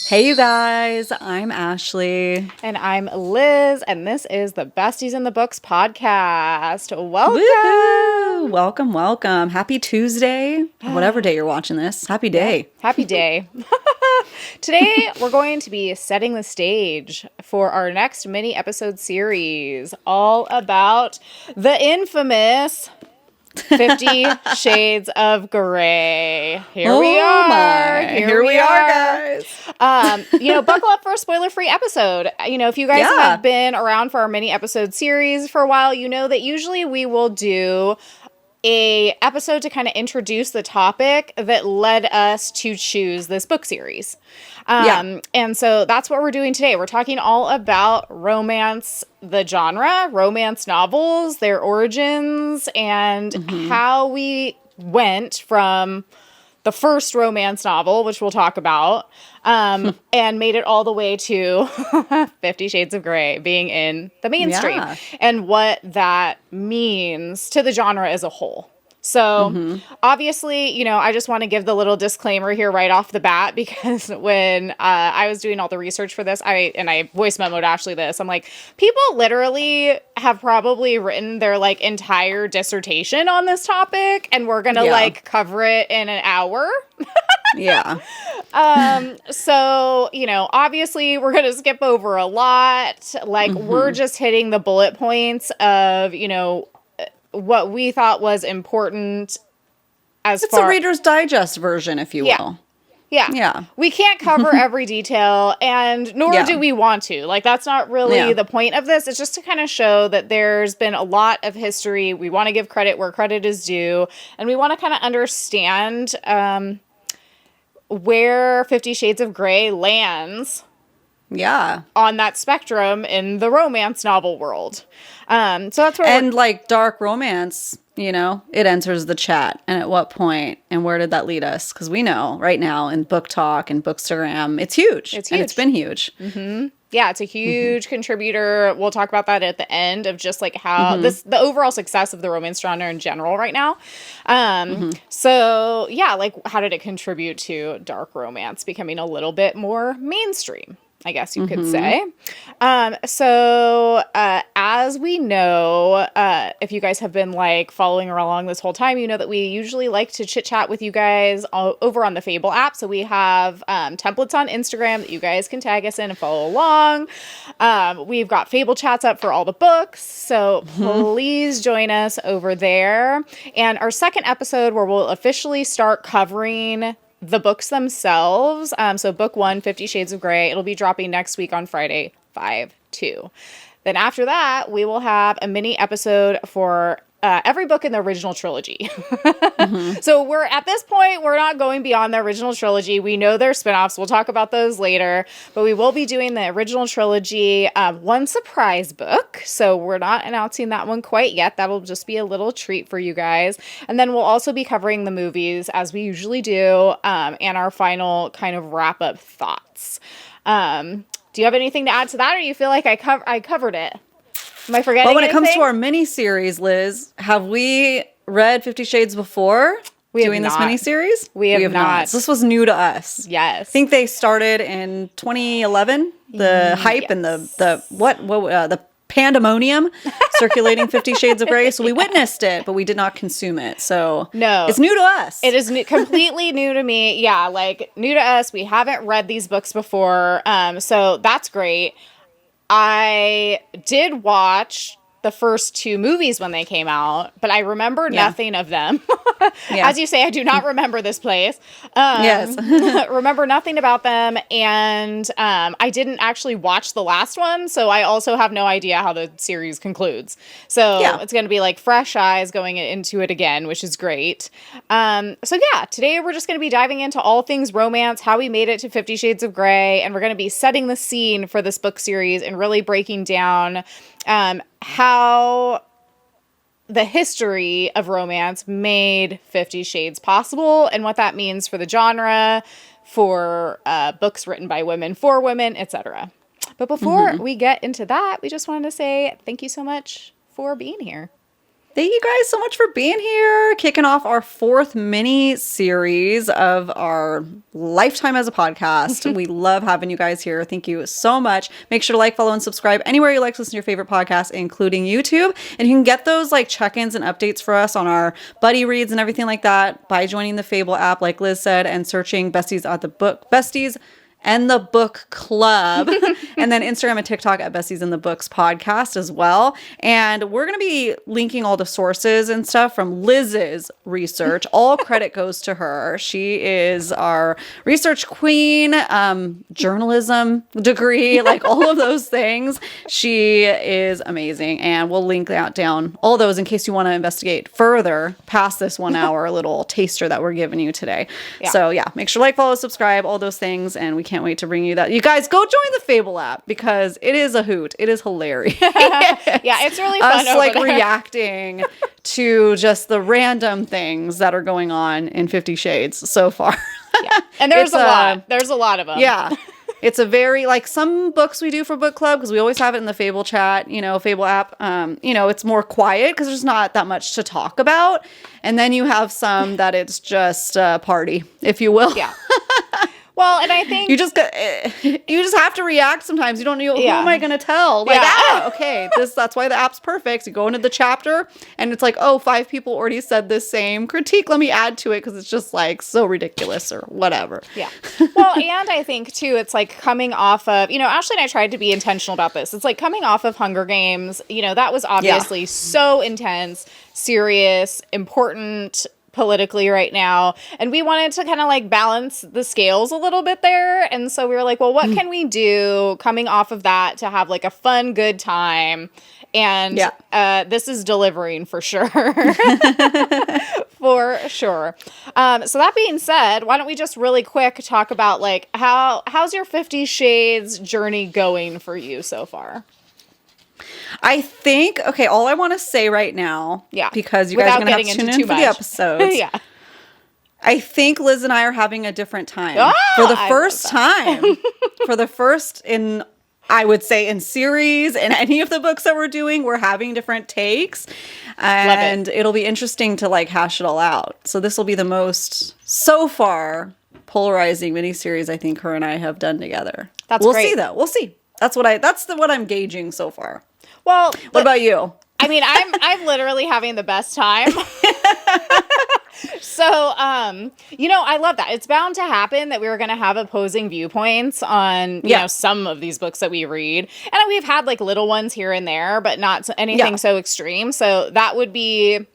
Hey, you guys, I'm Ashley. And I'm Liz, and this is the Besties in the Books podcast. Welcome. Woo-hoo! Welcome, welcome. Happy Tuesday, or whatever day you're watching this. Happy day. Yeah, happy day. Today, we're going to be setting the stage for our next mini episode series, all about the infamous 50 Shades of Grey. Here we are, guys. Buckle up for a spoiler-free episode. If you guys have been around for our mini episode series for a while, you know that usually we will do a episode to kind of introduce the topic that led us to choose this book series. And so that's what we're doing today. We're talking all about romance, the genre, romance novels, their origins, and how we went from the first romance novel, which we'll talk about, and made it all the way to 50 Shades of Grey being in the mainstream and what that means to the genre as a whole. So obviously, I just want to give the little disclaimer here right off the bat, because when I was doing all the research for this, I voice memoed Ashley this. I'm like, people literally have probably written their entire dissertation on this topic, and we're going to cover it in an hour. So, obviously we're going to skip over a lot. We're just hitting the bullet points of, what we thought was important it's a Reader's Digest version, if you will. Yeah. We can't cover every detail, and nor do we want to. That's not really the point of this. It's just to kind of show that there's been a lot of history. We want to give credit where credit is due, and we want to kind of understand where 50 Shades of Grey lands on that spectrum in the romance novel world. So that's where dark romance, it enters the chat, and at what point, and where did that lead us? Because we know right now in book talk and bookstagram, it's huge. And it's been huge. Yeah, it's a huge contributor. We'll talk about that at the end of just how the overall success of the romance genre in general right now. So how did it contribute to dark romance becoming a little bit more mainstream, I guess you could say. So as we know, if you guys have been following along this whole time, you know that we usually like to chit chat with you guys over on the Fable app. So we have templates on Instagram that you guys can tag us in and follow along. We've got Fable chats up for all the books. So please join us over there. And our second episode, where we'll officially start covering the books themselves. So book 1, 50 Shades of Grey, it'll be dropping next week on Friday, 5/2. Then after that, we will have a mini episode for every book in the original trilogy. So we're at this point, we're not going beyond the original trilogy. We know there's spinoffs. We'll talk about those later, but we will be doing the original trilogy, one surprise book. So we're not announcing that one quite yet. That'll just be a little treat for you guys. And then we'll also be covering the movies as we usually do, and our final kind of wrap up thoughts. Do you have anything to add to that, or you feel like I covered it? Am I forgetting when anything? It comes to our mini-series, Liz, have we read 50 Shades before doing this mini-series? We have not. So this was new to us. Yes. I think they started in 2011, the hype and the pandemonium circulating 50 Shades of Grey. So we witnessed it, but we did not consume it. So no, it's new to us. It is completely new to me. Yeah, new to us. We haven't read these books before. So that's great. I did watch the first 2 movies when they came out, but I remember nothing of them. As you say, I do not remember this place. Yes. Remember nothing about them. And I didn't actually watch the last one, so I also have no idea how the series concludes. So it's going to be fresh eyes going into it again, which is great. Today we're just going to be diving into all things romance, how we made it to 50 Shades of Grey, and we're going to be setting the scene for this book series and really breaking down how the history of romance made 50 Shades possible and what that means for the genre, for books written by women, for women, etc. But before we get into that, we just wanted to say thank you so much for being here. Thank you guys so much for being here. Kicking off our 4th mini series of our lifetime as a podcast. We love having you guys here. Thank you so much. Make sure to like, follow, and subscribe anywhere you like to listen to your favorite podcasts, including YouTube. And you can get those like check-ins and updates for us on our buddy reads and everything like that by joining the Fable app, like Liz said, and searching Besties at the book Besties and the Book Club, and then Instagram and TikTok at Besties and the Books podcast as well. And we're going to be linking all the sources and stuff from Liz's research. All credit goes to her. She is our research queen, journalism degree, like all of those things. She is amazing. And we'll link that down, all those, in case you want to investigate further past this 1 hour little taster that we're giving you today. Yeah. So yeah, make sure to like, follow, subscribe, all those things. And we can't wait to bring you that. You guys go join the Fable app because it is a hoot. It is hilarious. Yeah, it's really fun. Us like reacting to just the random things that are going on in 50 Shades so far. Yeah. And there's a lot. There's a lot of them. Yeah. It's a very, like, some books we do for book club, because we always have it in the Fable chat, Fable app. It's more quiet because there's not that much to talk about. And then you have some that it's just a party, if you will. Yeah. Well, and I think you just have to react sometimes. You don't know, who am I going to tell? Like, okay, that's why the app's perfect. You go into the chapter and it's like, 5 people already said this same critique. Let me add to it because it's just like so ridiculous or whatever. Yeah. Well, and I think too, it's like coming off of, Ashley and I tried to be intentional about this. It's like coming off of Hunger Games, that was obviously so intense, serious, important politically right now, and we wanted to kind of like balance the scales a little bit there, and so we were like, well, what can we do coming off of that to have like a fun, good time? And this is delivering for sure. For sure. So that being said, why don't we just really quick talk about like how's your 50 Shades journey going for you so far? I think, all I want to say right now, because you guys are going to have to tune in for the episodes. I think Liz and I are having a different time. For the first time. For the first I would say in series, in any of the books that we're doing, we're having different takes. And it'll be interesting to like hash it all out. So this will be the most, so far, polarizing miniseries I think her and I have done together. We'll see though. We'll see. That's what I'm gauging so far. Well, what about you? I mean, I'm literally having the best time. So, I love that. It's bound to happen that we were going to have opposing viewpoints on, some of these books that we read. And we've had like little ones here and there, but not anything so extreme. So that would be,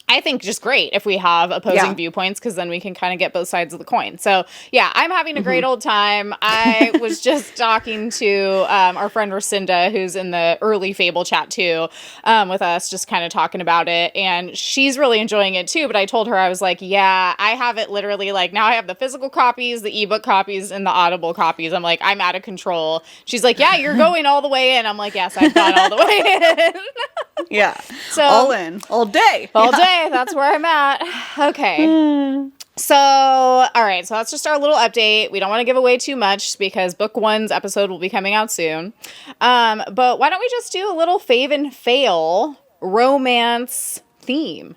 I think, just great if we have opposing viewpoints, because then we can kind of get both sides of the coin. So, I'm having a great old time. I was just talking to our friend Racinda, who's in the early Fable chat too, with us, just kind of talking about it. And she's really enjoying it too. But I told her, I was like, I have it literally like now I have the physical copies, the ebook copies, and the Audible copies. I'm like, I'm out of control. She's like, yeah, you're going all the way in. I'm like, yes, I've gone all the way in. Yeah. So all in, all day. All day. That's where I'm at. Okay. So, all right. So that's just our little update. We don't want to give away too much because book 1's episode will be coming out soon. But why don't we just do a little fave and fail romance theme?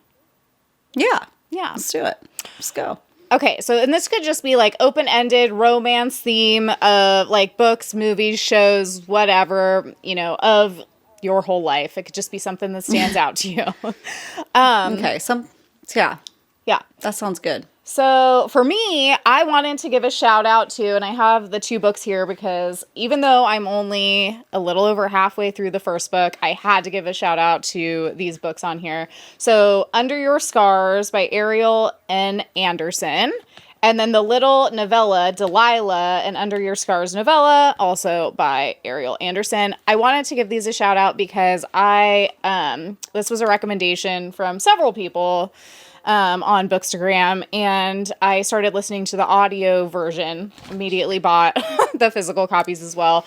Yeah. Yeah. Let's do it. Let's go. Okay, so, and this could just be like open-ended romance theme of like books, movies, shows, whatever, of your whole life. It could just be something that stands out to you. Okay. Yeah. That sounds good. So for me, I wanted to give a shout out to, and I have the 2 books here because even though I'm only a little over halfway through the first book, I had to give a shout out to these books on here. So Under Your Scars by Ariel N. Anderson. And then the little novella, Delilah, and Under Your Scars novella, also by Ariel Anderson. I wanted to give these a shout out because this was a recommendation from several people on Bookstagram, and I started listening to the audio version, immediately bought the physical copies as well.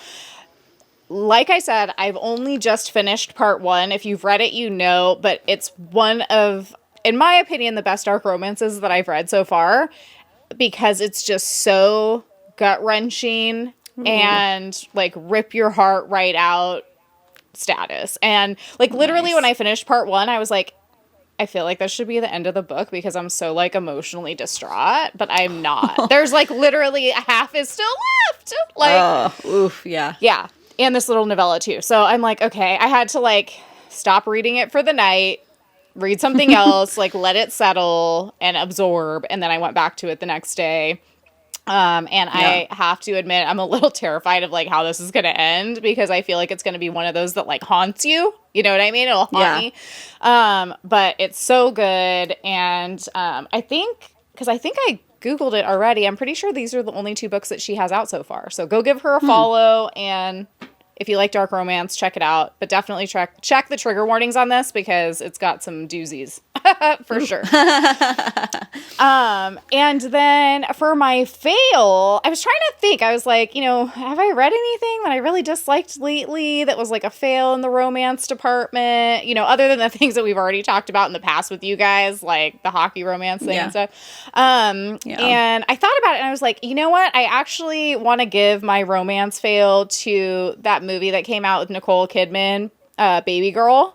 Like I said, I've only just finished part 1. If you've read it, but it's one of, in my opinion, the best dark romances that I've read so far, because it's just so gut-wrenching and like rip your heart right out status. And like literally when I finished part 1, I was like, I feel like that should be the end of the book because I'm so like emotionally distraught, but I'm not. There's like literally half is still left. Like, oof, yeah. Yeah. And this little novella too. So I'm like, okay, I had to like stop reading it for the night, read something else, like let it settle and absorb. And then I went back to it the next day. I have to admit, I'm a little terrified of like how this is going to end because I feel like it's going to be one of those that like haunts you. You know what I mean? It'll haunt me. But it's so good. And I think I Googled it already. I'm pretty sure these are the only 2 books that she has out so far. So go give her a follow. And if you like dark romance, check it out. But definitely check the trigger warnings on this because it's got some doozies. For sure. And then for my fail, I was trying to think. I was like, have I read anything that I really disliked lately that was like a fail in the romance department? Other than the things that we've already talked about in the past with you guys, like the hockey romance thing and stuff. And I thought about it and I was like, you know what? I actually want to give my romance fail to that movie that came out with Nicole Kidman, Baby Girl.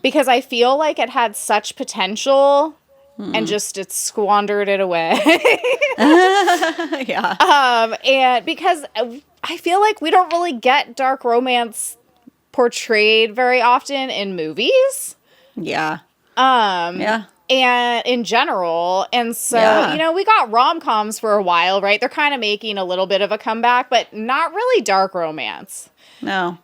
Because I feel like it had such potential and just it squandered it away. And because I feel like we don't really get dark romance portrayed very often in movies. Yeah. And in general. And so, we got rom-coms for a while, right? They're kind of making a little bit of a comeback, but not really dark romance. No.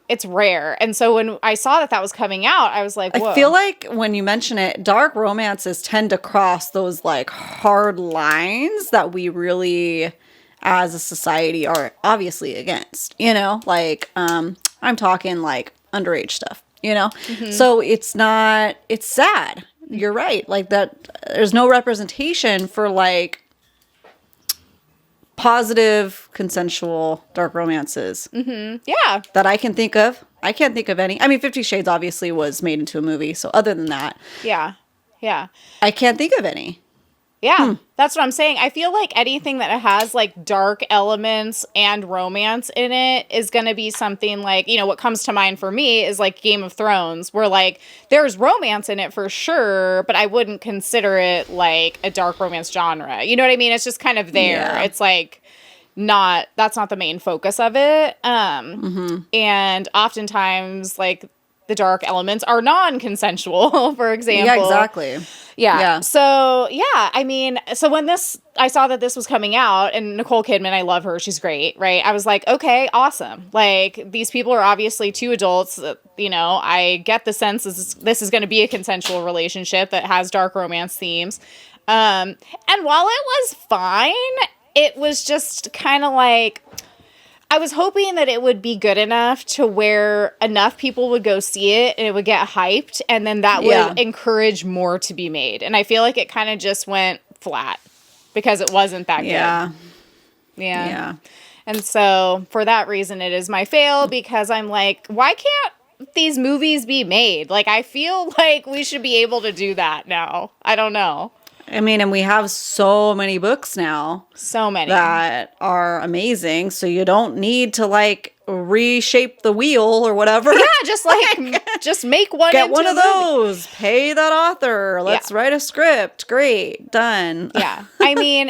It's rare. And so when I saw that was coming out, I was like, whoa. I feel like when you mention it, dark romances tend to cross those like hard lines that we really as a society are obviously against, like, I'm talking like underage stuff, So it's sad. You're right. Like that, there's no representation for like positive, consensual, dark romances. Yeah. That I can think of. I can't think of any. I mean, 50 Shades obviously was made into a movie. So other than that. Yeah. I can't think of any. Yeah. That's what I'm saying. I feel like anything that has like dark elements and romance in it is going to be something like, what comes to mind for me is like Game of Thrones, where like there's romance in it for sure, but I wouldn't consider it like a dark romance genre. You know what I mean? It's just kind of there. Yeah. It's like that's not the main focus of it. And oftentimes like the dark elements are non-consensual, for example. Yeah, exactly. Yeah. So, I mean, so when I saw that this was coming out, and Nicole Kidman, I love her. She's great, right? I was like, okay, awesome. Like, these people are obviously 2 adults. I get the sense this is going to be a consensual relationship that has dark romance themes. And while it was fine, it was just kind of like, I was hoping that it would be good enough to where enough people would go see it and it would get hyped, and then that would encourage more to be made. And I feel like it kind of just went flat because it wasn't that good. Yeah. And so for that reason, it is my fail because I'm like, why can't these movies be made? Like, I feel like we should be able to do that now. I don't know. I mean, and we have so many books now. So many. That are amazing. So you don't need to like reshape the wheel or whatever. Yeah, just like, just make one. Get one of those. Pay that author. Let's write a script. Great. Done. Yeah. I mean,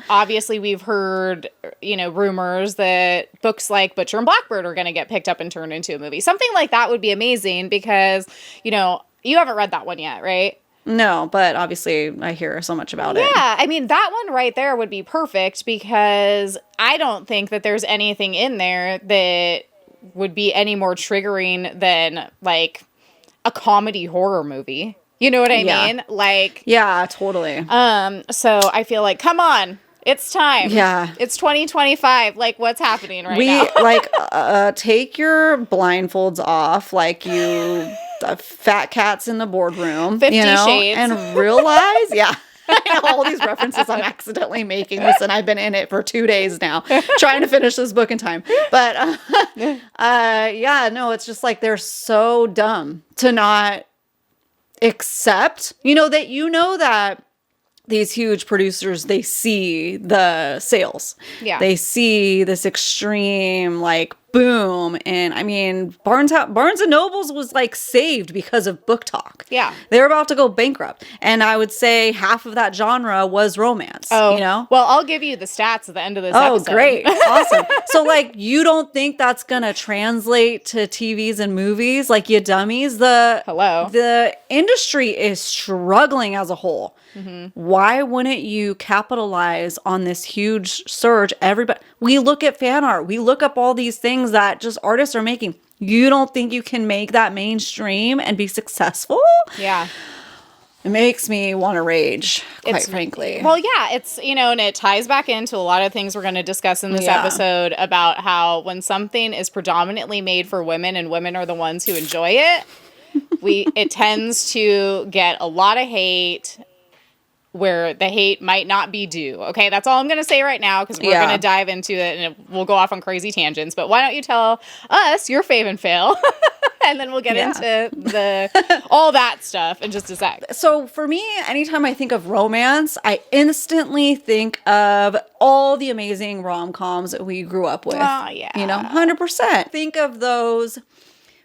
obviously we've heard, rumors that books like Butcher and Blackbird are going to get picked up and turned into a movie. Something like that would be amazing because, you haven't read that one yet, right? No, but obviously I hear so much about it. Yeah, I mean, that one right there would be perfect because I don't think that there's anything in there that would be any more triggering than, like, a comedy horror movie. You know what I mean? Like... Yeah, totally. So I feel like, come on, it's time. Yeah. It's 2025. Like, what's happening right now? Like, take your blindfolds off, like you... fat cats in the boardroom, 50 Shades. And realize, I know all these references I'm accidentally making. Listen, I've been in it for 2 days now, trying to finish this book in time. But, it's just like, they're so dumb to not accept, that these huge producers, they see the sales. Yeah. They see this extreme, like, boom. And I mean, Barnes and Nobles was like saved because of Book Talk. Yeah. They were about to go bankrupt. And I would say half of that genre was romance, Oh, you know? well, I'll give you the stats at the end of this Oh, episode. great. Awesome. So like, you don't think that's going to translate to TVs and movies? Like, you dummies, the industry is struggling as a whole. Why wouldn't you capitalize on this huge surge? We look at fan art. We look up all these things that just artists are making. You don't think you can make that mainstream and be successful? Yeah. It makes me want to rage, quite frankly. Well, yeah, it's, and it ties back into a lot of things we're going to discuss in this episode about how when something is predominantly made for women and women are the ones who enjoy it, it tends to get a lot of hate where the hate might not be due. Okay, that's all I'm going to say right now because we're going to dive into it and we'll go off on crazy tangents. But why don't you tell us your fave and fail? And then we'll get into all that stuff in just a sec. So for me, anytime I think of romance, I instantly think of all the amazing rom-coms that we grew up with. Oh, yeah. 100%. Think of those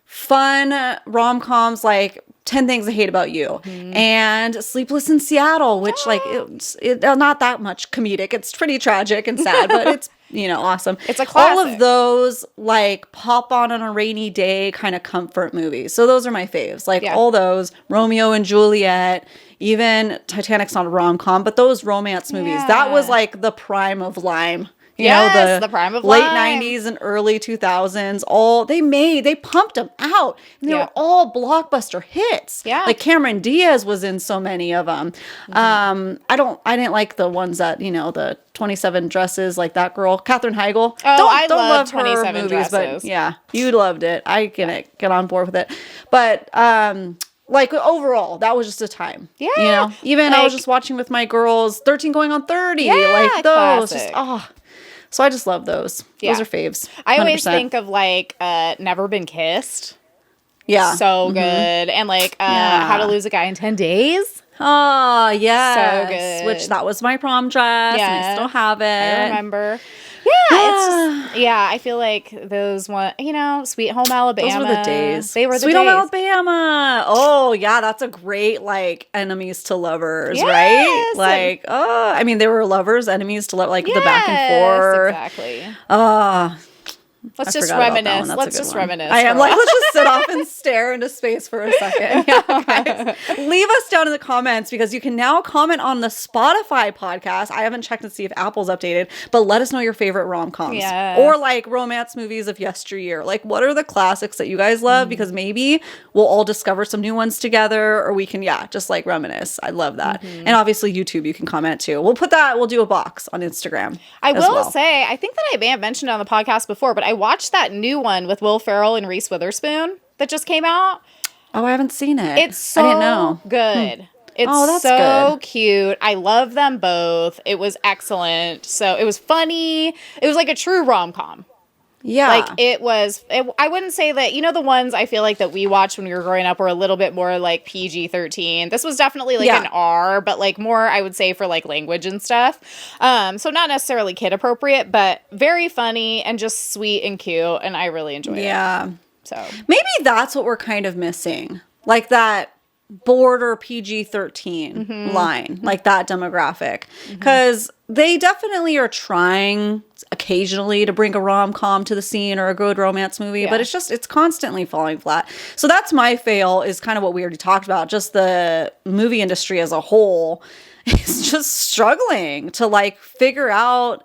fun rom-coms like 10 Things I Hate About You and Sleepless in Seattle, which it's not that much comedic. It's pretty tragic and sad, but it's, awesome. It's a classic. All of those like pop on a rainy day kind of comfort movies. So those are my faves. Like all those, Romeo and Juliet, even Titanic's not a rom-com, but those romance movies, that was like the prime of Lime. The prime of late Lime. 90s and early 2000s, they pumped them out. And they were all blockbuster hits. Yeah. Like Cameron Diaz was in so many of them. I didn't like the ones that, the 27 Dresses, like that girl, Katherine Heigl. Oh, I don't love her 27 movies, Dresses. but yeah, you loved it. I get on board with it. But, like overall, that was just a time. Yeah. Even I was just watching with my girls, 13 going on 30. Yeah, like those. classic. So I just love those. Yeah. Those are faves. 100%. I always think of like Never Been Kissed. Yeah. So good. And like How to Lose a Guy in 10 Days. Oh, yes. So good. Which that was my prom dress. And I still have it. I remember. Yeah, it's just, I feel like those Sweet Home Alabama. Those were the days. They were the Sweet days. Home Alabama. Oh, yeah, that's a great, like, enemies to lovers, Yes. right? Like, I mean, they were lovers, enemies to love, like, the back and forth. Exactly. Let's just reminisce. Let's just reminisce. I am like, let's just sit off and stare into space for a second. Yeah, guys. Leave us down in the comments because you can now comment on the Spotify podcast. I haven't checked to see if Apple's updated, but let us know your favorite rom-coms or like romance movies of yesteryear. Like, what are the classics that you guys love? Because maybe we'll all discover some new ones together, or we can, just like reminisce. I love that. And obviously YouTube, you can comment too. We'll do a box on Instagram. I will say, I think that I may have mentioned it on the podcast before, but I watched that new one with Will Ferrell and Reese Witherspoon that just came out. Oh, I haven't seen it. It's so I didn't know. good. It's that's so good. cute. I love them both. It was excellent. So it was funny. It was like a true rom-com. Yeah. Like I wouldn't say that, the ones I feel like that we watched when we were growing up were a little bit more like PG-13. This was definitely like an R, but like more, I would say, for like language and stuff. So not necessarily kid appropriate, but very funny and just sweet and cute. And I really enjoyed it. Yeah. So maybe that's what we're kind of missing. Like that border PG-13 line, like that demographic. Because they definitely are trying occasionally to bring a rom-com to the scene or a good romance movie, but it's constantly falling flat. So that's my fail, is kind of what we already talked about. Just the movie industry as a whole is just struggling to like figure out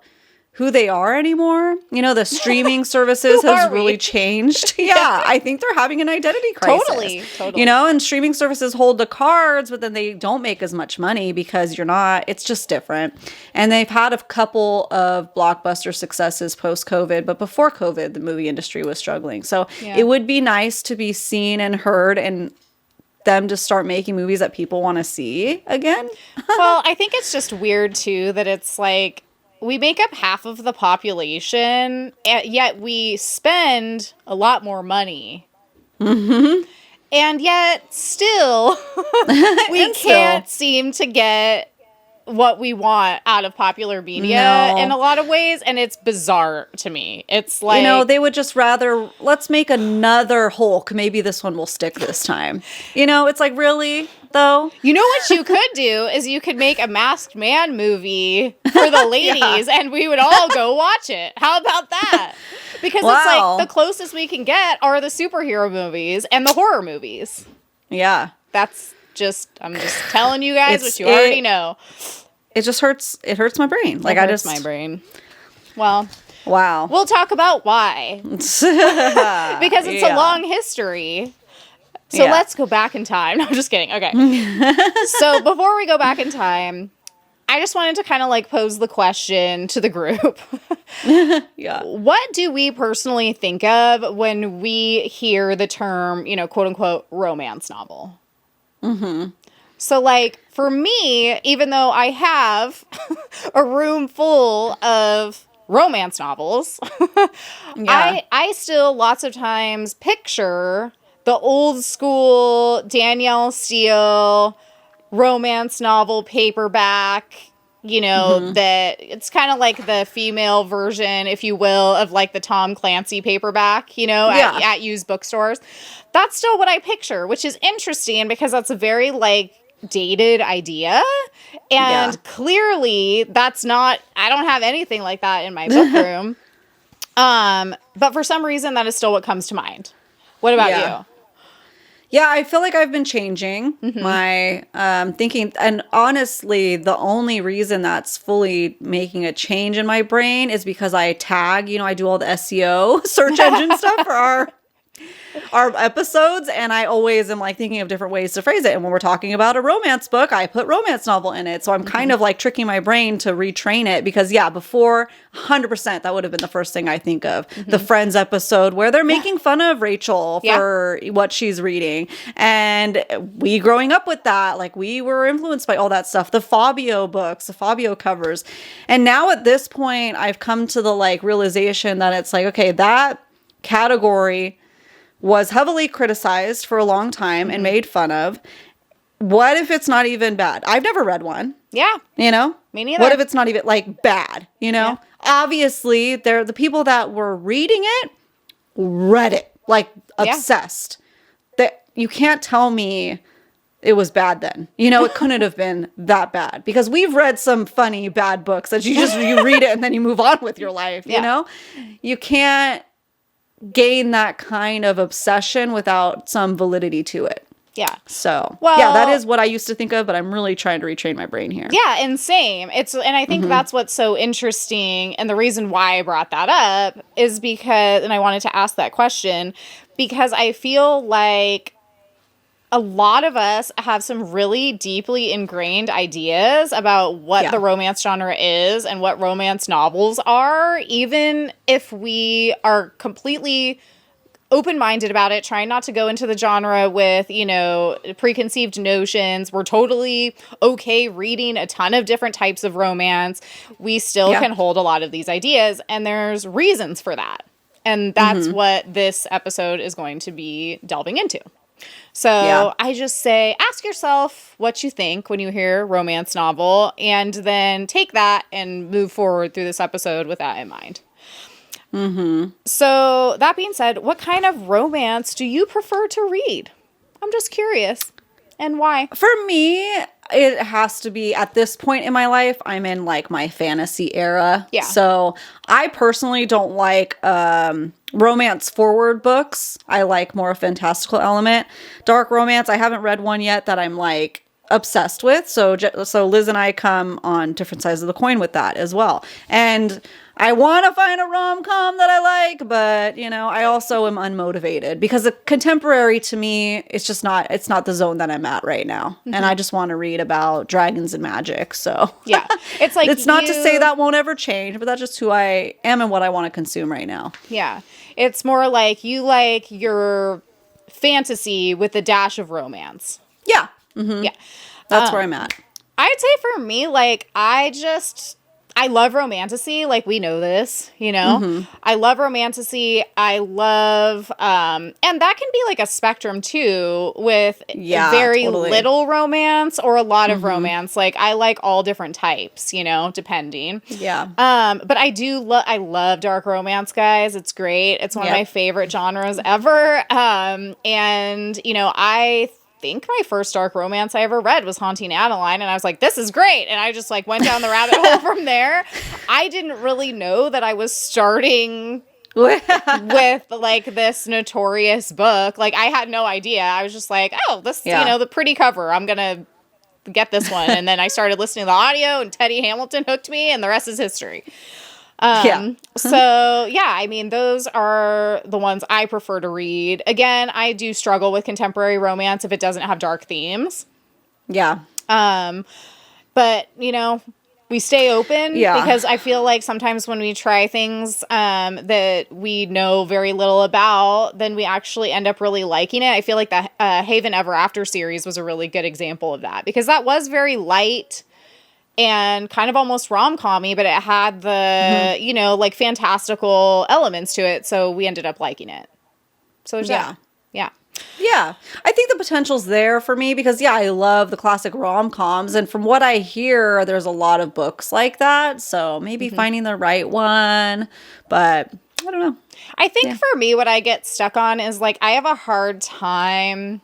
who they are anymore. The streaming services has really changed. Yeah, I think they're having an identity crisis. Totally. And streaming services hold the cards, but then they don't make as much money because it's just different. And they've had a couple of blockbuster successes post-COVID, but before COVID, the movie industry was struggling. So it would be nice to be seen and heard and them to start making movies that people want to see again. Well, I think it's just weird too that it's like, we make up half of the population, yet we spend a lot more money. And yet still, we can't seem to get what we want out of popular media in a lot of ways, and it's bizarre to me. It's like, you know, they would just rather, let's make another Hulk. Maybe this one will stick this time. You know, it's like, really, though? You know what you could do is you could make a Masked Man movie for the ladies, and we would all go watch it. How about that? Because it's like the closest we can get are the superhero movies and the horror movies. Yeah. I'm just telling you guys what you already know. It just hurts. It hurts my brain. Like, it hurts my brain. Well, wow. We'll talk about why. Because it's a long history. So let's go back in time. No, I'm just kidding. Okay. So before we go back in time, I just wanted to kind of like pose the question to the group. What do we personally think of when we hear the term, you know, quote unquote, romance novel? So, like, for me, even though I have a room full of romance novels, I still lots of times picture the old school Danielle Steele romance novel paperback, you know, that it's kind of like the female version, if you will, of like the Tom Clancy paperback, you know, at used bookstores. That's still what I picture, which is interesting because that's a very like dated idea. And clearly that's not, I don't have anything like that in my book room. But for some reason that is still what comes to mind. What about you? Yeah, I feel like I've been changing my thinking. And honestly, the only reason that's fully making a change in my brain is because I tag, you know, I do all the SEO search engine stuff for our episodes, and I always am like thinking of different ways to phrase it. And when we're talking about a romance book, I put romance novel in it. So I'm kind of like tricking my brain to retrain it because before 100%, that would have been the first thing I think of. The Friends episode where they're making fun of Rachel for what she's reading. And we growing up with that, like we were influenced by all that stuff. The Fabio books, the Fabio covers. And now at this point, I've come to the like realization that it's like, okay, that category was heavily criticized for a long time and made fun of. What if it's not even bad? I've never read one. Yeah. You know? Me neither. What if it's not even like bad? You know? Yeah. Obviously, the people that were reading it read it like obsessed. That you can't tell me it was bad then. You know, it couldn't have been that bad because we've read some funny bad books that you read it and then you move on with your life, you know? You can't gain that kind of obsession without some validity to it. Yeah. So, that is what I used to think of, but I'm really trying to retrain my brain here. Yeah, and same. And I think that's what's so interesting, and the reason why I brought that up is because, and I wanted to ask that question, because I feel like a lot of us have some really deeply ingrained ideas about what the romance genre is and what romance novels are, even if we are completely open-minded about it, trying not to go into the genre with, you know, preconceived notions. We're totally okay reading a ton of different types of romance. We still can hold a lot of these ideas, and there's reasons for that. And that's what this episode is going to be delving into. So I just say, ask yourself what you think when you hear romance novel, and then take that and move forward through this episode with that in mind. So that being said, what kind of romance do you prefer to read? I'm just curious. And why? For me, it has to be, at this point in my life, I'm in like my fantasy era. Yeah. So I personally don't like romance forward books. I like more a fantastical element. Dark romance, I haven't read one yet that I'm like obsessed with. So Liz and I come on different sides of the coin with that as well. And I want to find a rom-com that I like, but, you know, I also am unmotivated because a contemporary to me, it's not the zone that I'm at right now. And I just want to read about dragons and magic. So yeah, it's like, it's not to say that won't ever change, but that's just who I am and what I want to consume right now. Yeah. It's more like you like your fantasy with a dash of romance. Yeah. Yeah. That's where I'm at. I'd say for me, like, I love Romantasy. Like, we know this, you know? I love Romantasy. I love, and that can be like a spectrum too, with very little romance or a lot of romance. Like, I like all different types, you know, depending. Yeah. But I love dark romance, guys. It's great. It's one of my favorite genres ever. And, you know, I think my first dark romance I ever read was Haunting Adeline, and I was like, this is great, and I just like went down the rabbit hole from there. I didn't really know that I was starting with like this notorious book. Like, I had no idea. I was just like, oh, this, you know, the pretty cover, I'm gonna get this one. And then I started listening to the audio, and Teddy Hamilton hooked me, and the rest is history. So yeah, I mean, those are the ones I prefer to read. Again, I do struggle with contemporary romance if it doesn't have dark themes. Yeah. But you know, we stay open because I feel like sometimes when we try things, that we know very little about, then we actually end up really liking it. I feel like the, Haven Ever After series was a really good example of that, because that was very light and kind of almost rom-com-y, but it had the, you know, like fantastical elements to it. So we ended up liking it. So there's that. Yeah. Yeah. I think the potential's there for me because, I love the classic rom-coms. And from what I hear, there's a lot of books like that. So maybe finding the right one. But I don't know. I think for me, what I get stuck on is like, I have a hard time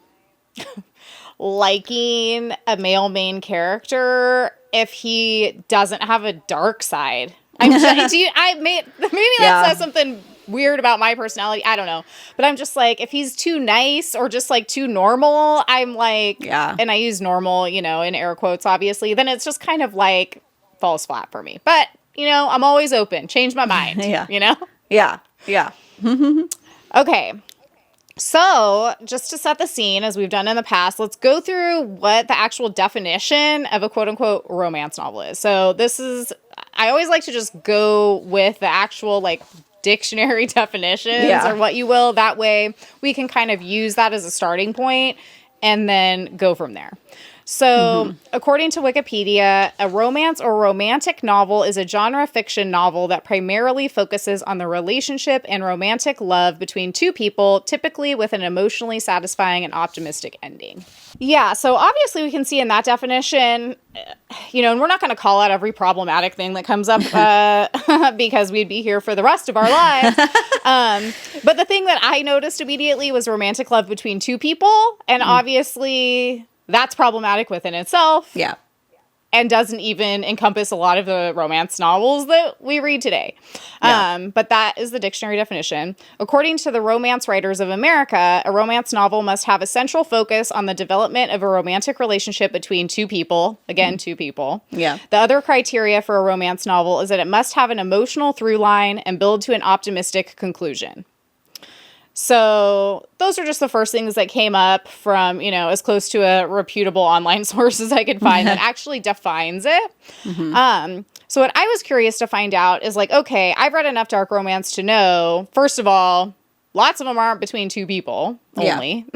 liking a male main character if he doesn't have a dark side. Maybe that says something weird about my personality. I don't know. But I'm just like, if he's too nice or just like too normal, I'm like, and I use normal, you know, in air quotes, obviously, then it's just kind of like falls flat for me. But, you know, I'm always open. Change my mind. You know? Yeah. Yeah. Okay. So, just to set the scene, as we've done in the past, let's go through what the actual definition of a quote-unquote romance novel is. So, I always like to just go with the actual, like, dictionary definitions or what you will. That way, we can kind of use that as a starting point and then go from there. So, according to Wikipedia, a romance or romantic novel is a genre fiction novel that primarily focuses on the relationship and romantic love between two people, typically with an emotionally satisfying and optimistic ending. Yeah, so obviously we can see in that definition, you know, and we're not going to call out every problematic thing that comes up because we'd be here for the rest of our lives. But the thing that I noticed immediately was romantic love between two people, and obviously that's problematic within itself. Yeah. And doesn't even encompass a lot of the romance novels that we read today. But that is the dictionary definition. According to the Romance Writers of America, a romance novel must have a central focus on the development of a romantic relationship between two people. Again, two people. Yeah. The other criteria for a romance novel is that it must have an emotional through line and build to an optimistic conclusion. So those are just the first things that came up from, you know, as close to a reputable online source as I could find that actually defines it. So what I was curious to find out is like, okay, I've read enough dark romance to know, first of all, lots of them aren't between two people only.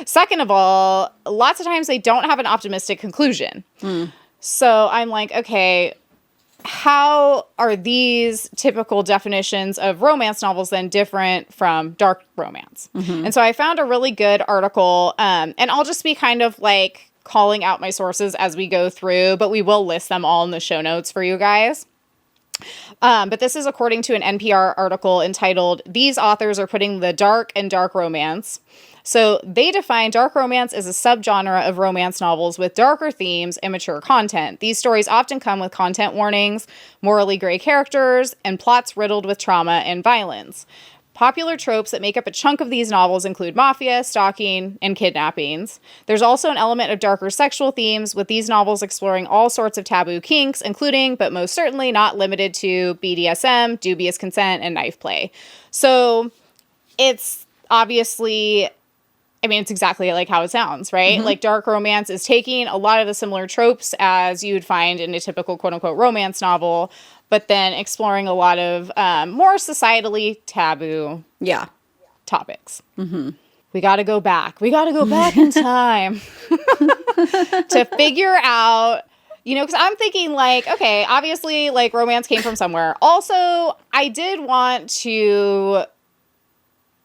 Second of all, lots of times they don't have an optimistic conclusion. So I'm like, okay, how are these typical definitions of romance novels then different from dark romance? And so I found a really good article, and I'll just be kind of like calling out my sources as we go through, but we will list them all in the show notes for you guys. But this is according to an NPR article entitled, "These Authors Are Putting the Dark in Dark Romance." So they define dark romance as a subgenre of romance novels with darker themes and mature content. These stories often come with content warnings, morally gray characters, and plots riddled with trauma and violence. Popular tropes that make up a chunk of these novels include mafia, stalking, and kidnappings. There's also an element of darker sexual themes, with these novels exploring all sorts of taboo kinks, including, but most certainly not limited to, BDSM, dubious consent, and knife play. So it's obviously, I mean, it's exactly like how it sounds, right? Like, dark romance is taking a lot of the similar tropes as you would find in a typical quote-unquote romance novel, but then exploring a lot of more societally taboo topics. We got to go back. We got to go back in time to figure out because I'm thinking like, okay, obviously like romance came from somewhere. Also, I did want to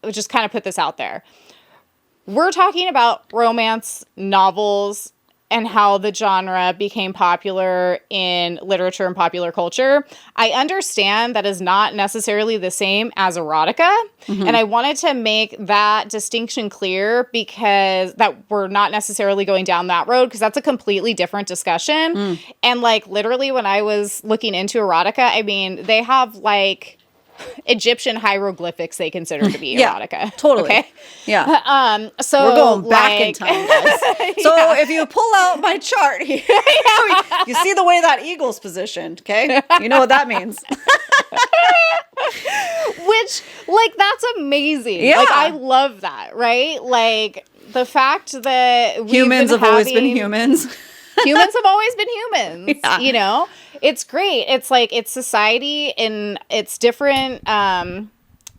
just kind of put this out there. We're talking about romance novels and how the genre became popular in literature and popular culture. I understand that is not necessarily the same as erotica. And I wanted to make that distinction clear because that we're not necessarily going down that road because that's a completely different discussion. And like literally when I was looking into erotica, I mean, they have like Egyptian hieroglyphics they consider to be erotica. Totally. Okay? Yeah. So we're going back in like, time, guys. So if you pull out my chart here, you see the way that eagle's positioned, okay? You know what that means. Which, like, that's amazing. Yeah. Like, I love that, right? Like, the fact that Humans have always been humans. Humans have always been humans, Yeah. you know? It's great. It's like, it's society and it's different,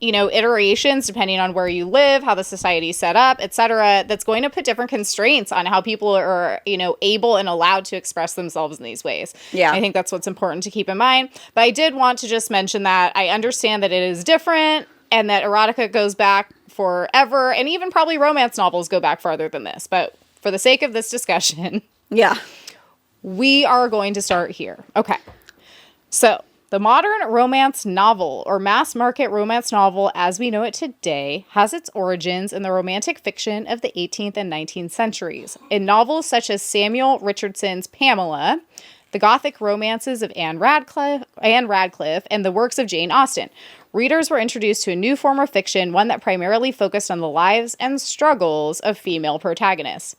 iterations depending on where you live, how the society's set up, etc. That's going to put different constraints on how people are, able and allowed to express themselves in these ways. Yeah. I think that's what's important to keep in mind. But I did want to just mention that I understand that it is different and that erotica goes back forever. And even probably romance novels go back farther than this. But for the sake of this discussion... Yeah. We are going to start here. Okay. So, the modern romance novel, or mass market romance novel as we know it today, has its origins in the romantic fiction of the 18th and 19th centuries. In novels such as Samuel Richardson's Pamela, the Gothic romances of Anne Radcliffe, and the works of Jane Austen, readers were introduced to a new form of fiction, one that primarily focused on the lives and struggles of female protagonists.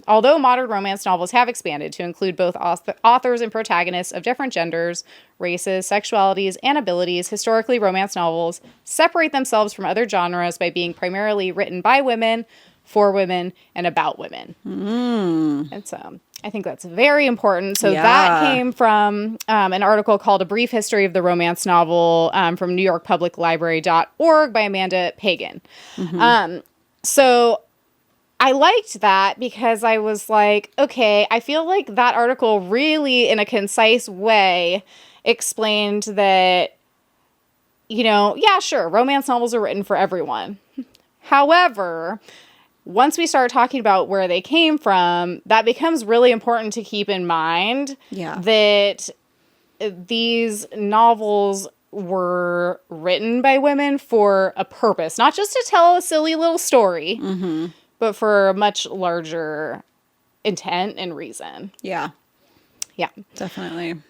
Although modern romance novels have expanded to include both authors and protagonists of different genders, races, sexualities, and abilities, historically romance novels separate themselves from other genres by being primarily written by women, for women, and about women. And so I think that's very important. So that came from an article called A Brief History of the Romance Novel from NewYorkPublicLibrary.org by Amanda Pagan. So I liked that because I was like, okay, I feel like that article really, in a concise way, explained that, yeah, sure, romance novels are written for everyone. However, once we start talking about where they came from, that becomes really important to keep in mind that these novels were written by women for a purpose, not just to tell a silly little story, but for a much larger intent and reason. Yeah. Yeah. Definitely.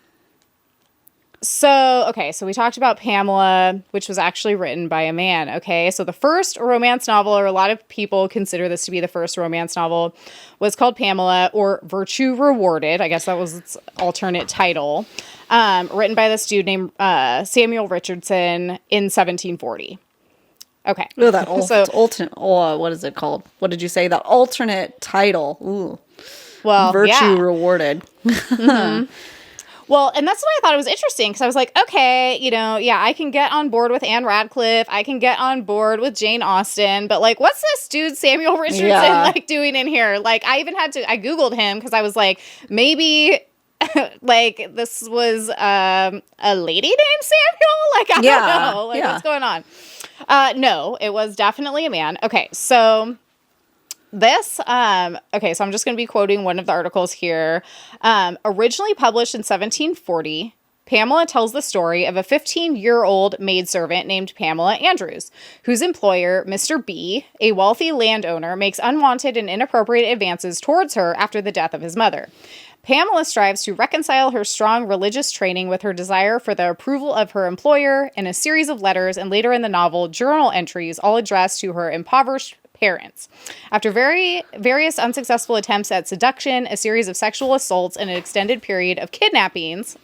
So, okay, so we talked about Pamela, which was actually written by a man, okay? So the first romance novel, or a lot of people consider this to be the first romance novel, was called Pamela, or Virtue Rewarded. I guess that was its alternate title. Written by this dude named Samuel Richardson in 1740. Okay. Oh, that alternate. Oh, what is it called? What did you say? That alternate title. Ooh. Well, Virtue Rewarded. Well, and that's why I thought it was interesting because I was like, okay, I can get on board with Anne Radcliffe. I can get on board with Jane Austen. But like, what's this dude Samuel Richardson like doing in here? Like, I Googled him because I was like, maybe like this was a lady named Samuel. Like, I don't know. Like, what's going on? No, it was definitely a man. Okay, so this, so I'm just going to be quoting one of the articles here. Originally published in 1740, Pamela tells the story of a 15-year-old maidservant named Pamela Andrews, whose employer, Mr. B, a wealthy landowner, makes unwanted and inappropriate advances towards her after the death of his mother. Pamela strives to reconcile her strong religious training with her desire for the approval of her employer in a series of letters and later in the novel, journal entries, all addressed to her impoverished parents. After various unsuccessful attempts at seduction, a series of sexual assaults, and an extended period of kidnappings,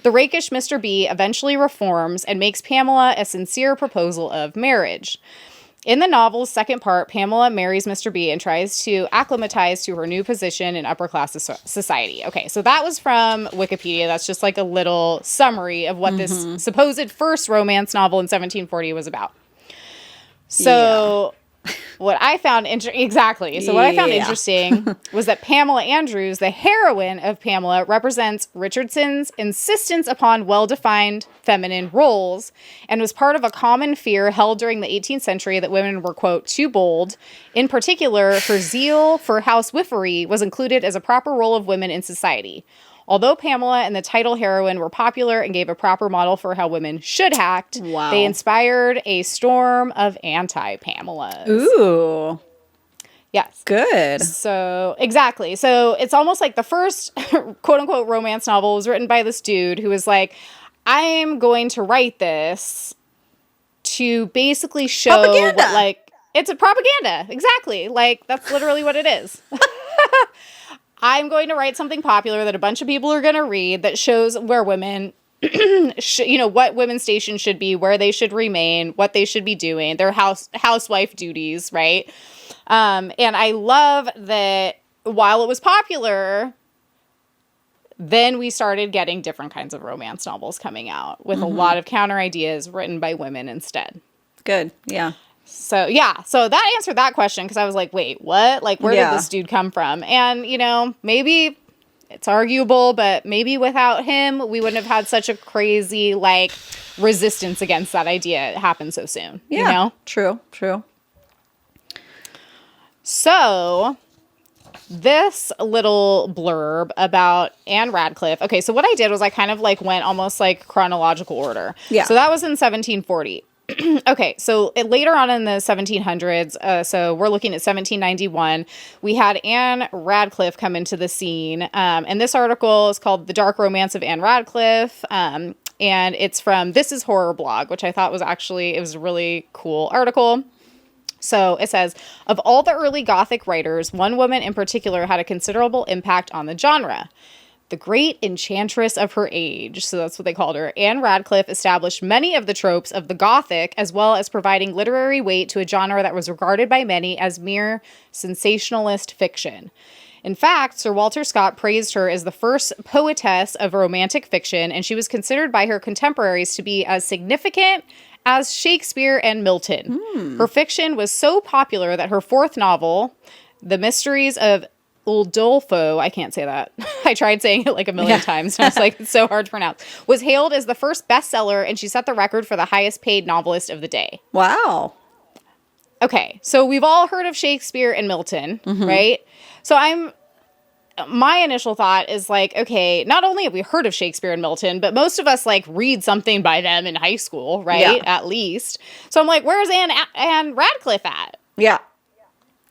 the rakish Mr. B eventually reforms and makes Pamela a sincere proposal of marriage. In the novel's second part, Pamela marries Mr. B and tries to acclimatize to her new position in upper-class society. Okay, so that was from Wikipedia. That's just like a little summary of what this supposed first romance novel in 1740 was about. So, what I found exactly. So what I found interesting was that Pamela Andrews, the heroine of Pamela, represents Richardson's insistence upon well-defined feminine roles and was part of a common fear held during the 18th century that women were, quote, too bold. In particular, her zeal for housewifery was included as a proper role of women in society. Although Pamela and the title heroine were popular and gave a proper model for how women should act, they inspired a storm of anti-Pamelas. Ooh. Yes. Good. So, exactly. So, it's almost like the first quote-unquote romance novel was written by this dude who was like, I'm going to write this to basically show propaganda. What, like, it's a propaganda. Exactly. Like, that's literally what it is. I'm going to write something popular that a bunch of people are going to read that shows where women, what women's stations should be, where they should remain, what they should be doing, their housewife duties, right? And I love that while it was popular, then we started getting different kinds of romance novels coming out with a lot of counter ideas written by women instead. Good. Yeah. So, yeah. So that answered that question because I was like, wait, what? Like, where did this dude come from? And, maybe it's arguable, but maybe without him, we wouldn't have had such a crazy, like, resistance against that idea. It happened so soon. Yeah. True. So, this little blurb about Anne Radcliffe. Okay, so what I did was I kind of, like, went almost, like, chronological order. Yeah. So that was in 1740. Okay, so later on in the 1700s, so we're looking at 1791, we had Anne Radcliffe come into the scene. And this article is called The Dark Romance of Anne Radcliffe. And it's from This Is Horror blog, which I thought was it was a really cool article. So it says, of all the early Gothic writers, one woman in particular had a considerable impact on the genre. The great enchantress of her age, so that's what they called her, Anne Radcliffe established many of the tropes of the Gothic, as well as providing literary weight to a genre that was regarded by many as mere sensationalist fiction. In fact, Sir Walter Scott praised her as the first poetess of romantic fiction, and she was considered by her contemporaries to be as significant as Shakespeare and Milton. Her fiction was so popular that her fourth novel, The Mysteries of Udolpho, I can't say that. I tried saying it like a million times. And I was like, it's so hard to pronounce. Was hailed as the first bestseller, and she set the record for the highest paid novelist of the day. Wow. Okay, so we've all heard of Shakespeare and Milton, right? So my initial thought is like, okay, not only have we heard of Shakespeare and Milton, but most of us like read something by them in high school, right? Yeah. At least. So I'm like, where's Anne Radcliffe at? Yeah.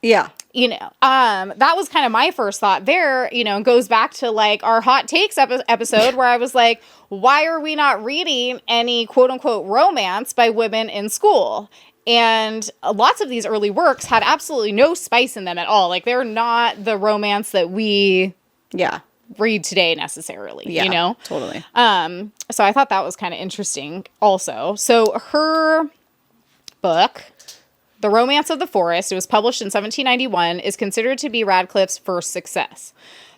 Yeah. That was kind of my first thought there, and goes back to like our hot takes episode where I was like, why are we not reading any quote unquote romance by women in school? And lots of these early works had absolutely no spice in them at all. Like they're not the romance that we read today necessarily, Totally. So I thought that was kind of interesting also. So her book, The Romance of the Forest, it was published in 1791, is considered to be Radcliffe's first success.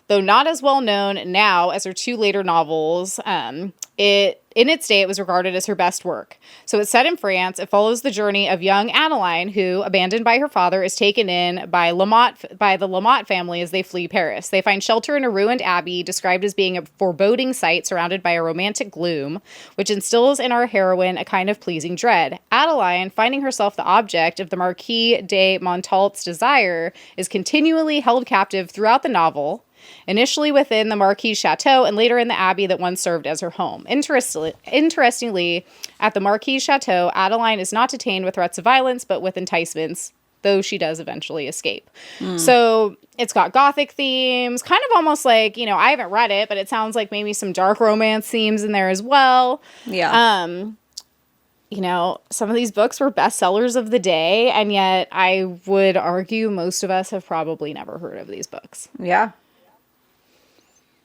Though not as well known now as her two later novels, in its day it was regarded as her best work. So it's set in France. It follows the journey of young Adeline, who, abandoned by her father, is taken in by the Lamotte family as they flee Paris. They find shelter in a ruined abbey, described as being a foreboding sight surrounded by a romantic gloom, which instills in our heroine a kind of pleasing dread. Adeline, finding herself the object of the Marquis de Montalt's desire, is continually held captive throughout the novel, initially within the Marquis' chateau and later in the abbey that once served as her home. Interestingly, at the Marquis' chateau, Adeline is not detained with threats of violence, but with enticements, though she does eventually escape. So it's got Gothic themes, kind of almost like, I haven't read it, but it sounds like maybe some dark romance themes in there as well. Yeah. Some of these books were bestsellers of the day, and yet I would argue most of us have probably never heard of these books. Yeah.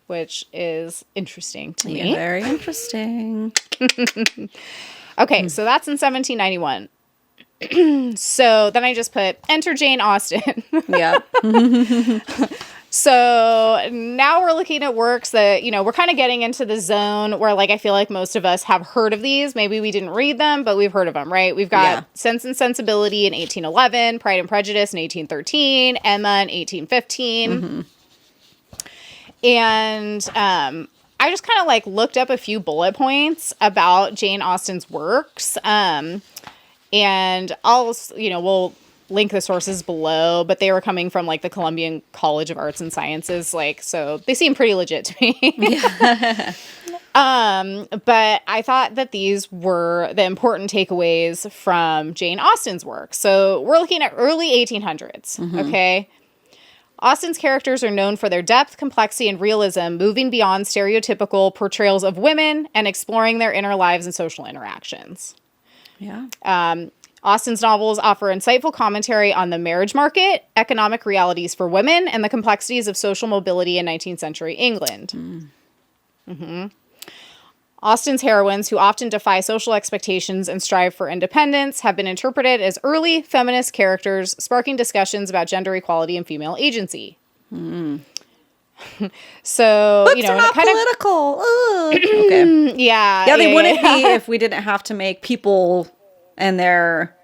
Which is interesting to me. Yeah, very interesting. Okay, so that's in 1791. So then I just put, enter Jane Austen. Yeah. So now we're looking at works that, we're kind of getting into the zone where, like, I feel like most of us have heard of these. Maybe we didn't read them, but we've heard of them, right? We've got Sense and Sensibility in 1811, Pride and Prejudice in 1813, Emma in 1815. And I just kind of, like, looked up a few bullet points about Jane Austen's works. And I'll, we'll link the sources below, but they were coming from, like, the Columbian College of Arts and Sciences, like, so they seem pretty legit to me. But I thought that these were the important takeaways from Jane Austen's work. So we're looking at early 1800s, okay? Austen's characters are known for their depth, complexity, and realism, moving beyond stereotypical portrayals of women and exploring their inner lives and social interactions. Yeah. Austen's novels offer insightful commentary on the marriage market, economic realities for women, and the complexities of social mobility in 19th century England. Austen's heroines, who often defy social expectations and strive for independence, have been interpreted as early feminist characters, sparking discussions about gender equality and female agency. So, Books are not political. Okay. Yeah, they wouldn't be if we didn't have to make people and their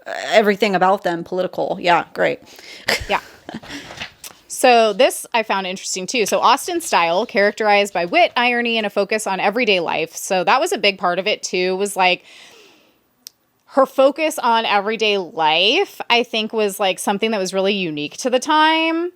everything about them political. Yeah, great. Yeah. So this I found interesting too. So Austen's style, characterized by wit, irony, and a focus on everyday life. So that was a big part of it too, was like her focus on everyday life, I think, was like something that was really unique to the time,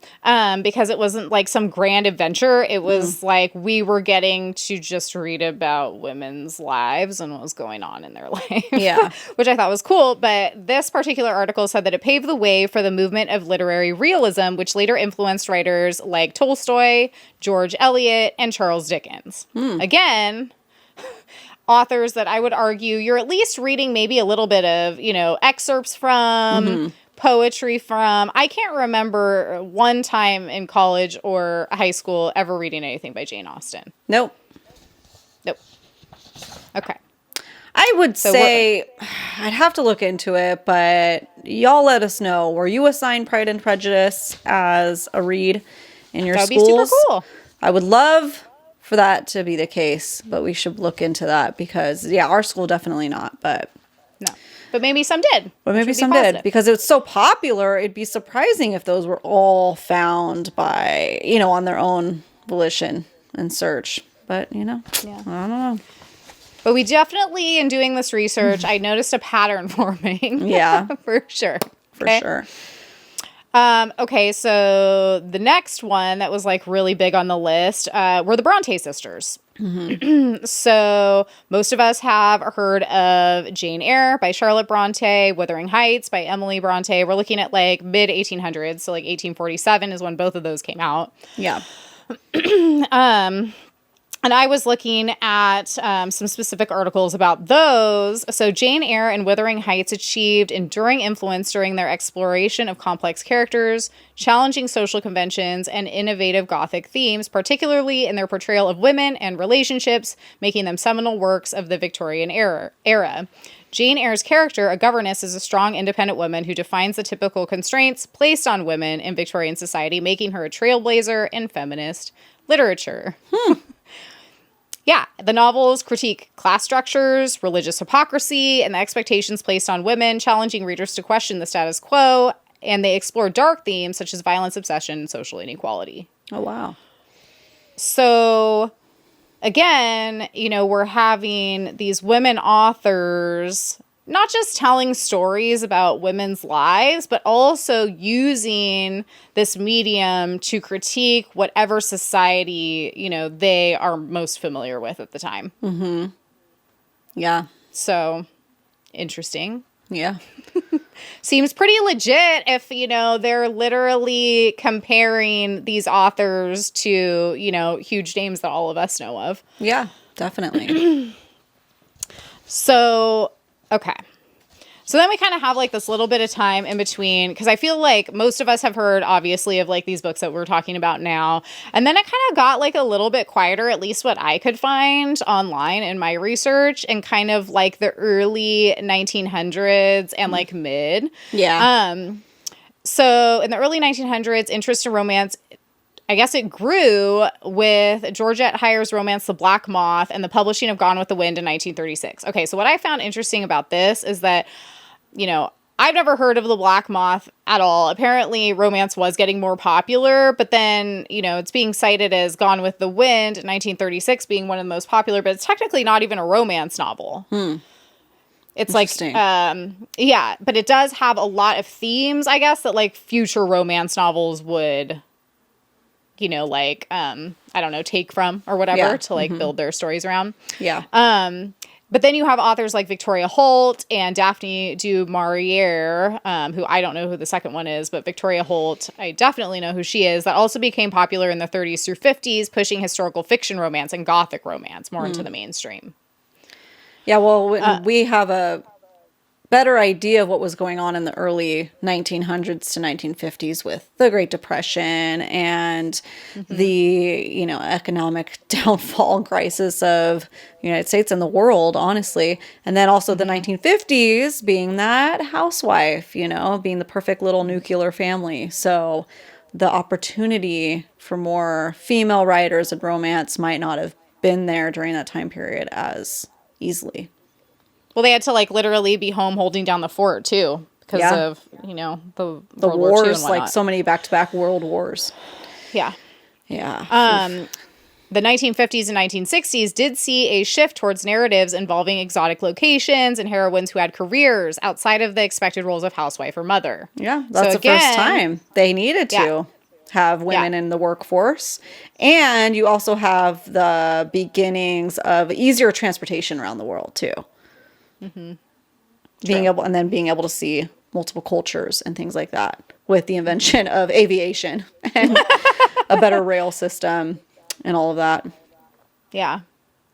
because it wasn't like some grand adventure. It was like we were getting to just read about women's lives and what was going on in their life. Yeah. Which I thought was cool. But this particular article said that it paved the way for the movement of literary realism, which later influenced writers like Tolstoy, George Eliot, and Charles Dickens. Again, authors that I would argue you're at least reading maybe a little bit of, excerpts from, poetry from. I can't remember one time in college or high school ever reading anything by Jane Austen. Nope. Okay. I would say I'd have to look into it, but y'all let us know. Were you assigned Pride and Prejudice as a read in your schools? That would be super cool. I would love for that to be the case, but we should look into that because, our school definitely not, but... No. But maybe some did. But maybe some did, because it's so popular, it'd be surprising if those were all found by, on their own volition and search. But, I don't know. But we definitely, in doing this research, I noticed a pattern forming. Yeah. For sure. For sure. Okay, so the next one that was like really big on the list were the Bronte sisters. So most of us have heard of Jane Eyre by Charlotte Bronte, Wuthering Heights by Emily Bronte. We're looking at like mid 1800s, so like 1847 is when both of those came out. Yeah. And I was looking at some specific articles about those. So Jane Eyre and Wuthering Heights achieved enduring influence during their exploration of complex characters, challenging social conventions, and innovative Gothic themes, particularly in their portrayal of women and relationships, making them seminal works of the Victorian era. Jane Eyre's character, a governess, is a strong, independent woman who defines the typical constraints placed on women in Victorian society, making her a trailblazer in feminist literature. Yeah, the novels critique class structures, religious hypocrisy, and the expectations placed on women, challenging readers to question the status quo, and they explore dark themes such as violence, obsession, and social inequality. Oh, wow. So, again, we're having these women authors not just telling stories about women's lives, but also using this medium to critique whatever society, they are most familiar with at the time. Mm-hmm. Yeah. So, interesting. Yeah. Seems pretty legit if, they're literally comparing these authors to, huge names that all of us know of. Yeah, definitely. So... Okay. So then we kind of have like this little bit of time in between, because I feel like most of us have heard, obviously, of like these books that we're talking about now. And then it kind of got like a little bit quieter, at least what I could find online in my research, and kind of like the early 1900s and like mid. Yeah. So in the early 1900s, interest in romance I guess it grew with Georgette Heyer's romance, The Black Moth, and the publishing of Gone with the Wind in 1936. Okay, so what I found interesting about this is that, you know, I've never heard of The Black Moth at all. Apparently, romance was getting more popular, but then, you know, it's being cited as Gone with the Wind in 1936 being one of the most popular, but it's technically not even a romance novel. It's like, yeah, but it does have a lot of themes, I guess, that like future romance novels would, you know, like, I don't know, take from or whatever to like build their stories around. Yeah. But then you have authors like Victoria Holt and Daphne du Maurier, who I don't know who the second one is, but Victoria Holt, I definitely know who she is, that also became popular in the 30s through 50s, pushing historical fiction romance and gothic romance more into the mainstream. Yeah, well, we have a better idea of what was going on in the early 1900s to 1950s with the Great Depression and the, you know, economic downfall and crisis of the United States and the world, honestly. And then also the 1950s being that housewife, you know, being the perfect little nuclear family. So the opportunity for more female writers in romance might not have been there during that time period as easily. Well, they had to like literally be home holding down the fort too because of, you know, the World War II wars, and like so many back-to-back world wars. Yeah. Yeah. The 1950s and 1960s did see a shift towards narratives involving exotic locations and heroines who had careers outside of the expected roles of housewife or mother. Yeah, that's the first time they needed to. Yeah. Have women in the workforce. And you also have the beginnings of easier transportation around the world too. Being able to see multiple cultures and things like that with the invention of aviation and a better rail system and all of that. Yeah.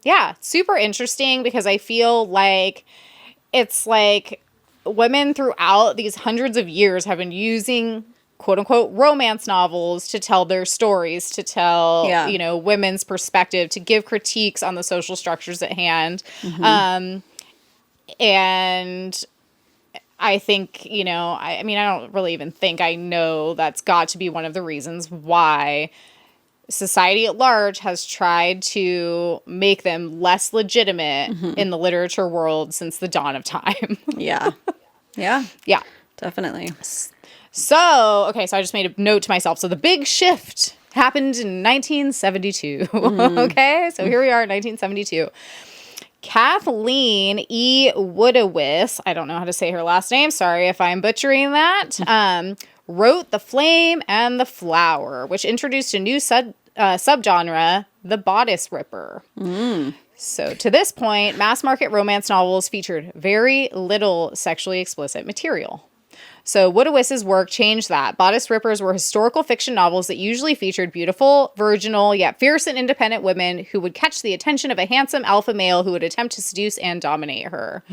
Yeah. Super interesting because I feel like it's like women throughout these hundreds of years have been using quote unquote romance novels to tell their stories, to tell, you know, women's perspective, to give critiques on the social structures at hand. And I think, you know, I mean, I don't really even think I know that's got to be one of the reasons why society at large has tried to make them less legitimate in the literature world since the dawn of time. Yeah. Definitely. So, okay, so I just made a note to myself. So the big shift happened in 1972. Okay, so here we are in 1972. Kathleen E. Woodowis, I don't know how to say her last name, sorry if I'm butchering that, wrote The Flame and the Flower, which introduced a new subgenre, the bodice ripper. So to this point, mass market romance novels featured very little sexually explicit material. So Woodowis's work changed that. Bodice rippers were historical fiction novels that usually featured beautiful, virginal, yet fierce and independent women who would catch the attention of a handsome alpha male who would attempt to seduce and dominate her.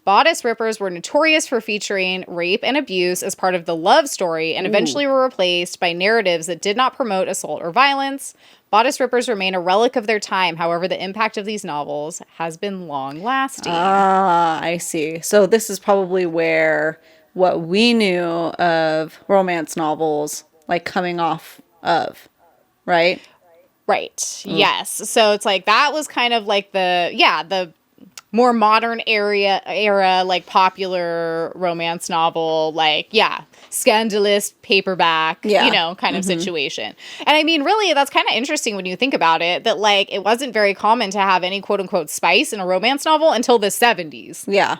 Bodice rippers were notorious for featuring rape and abuse as part of the love story and eventually were replaced by narratives that did not promote assault or violence. Bodice rippers remain a relic of their time. However, the impact of these novels has been long-lasting. Ah, I see. So this is probably where what we knew of romance novels, like, coming off of, right? Right. Yes. So it's like that was kind of like the more modern era, like popular romance novel, like, scandalous paperback, you know, kind of situation. And I mean, really, that's kind of interesting when you think about it, that like it wasn't very common to have any quote unquote spice in a romance novel until the 70s. Yeah.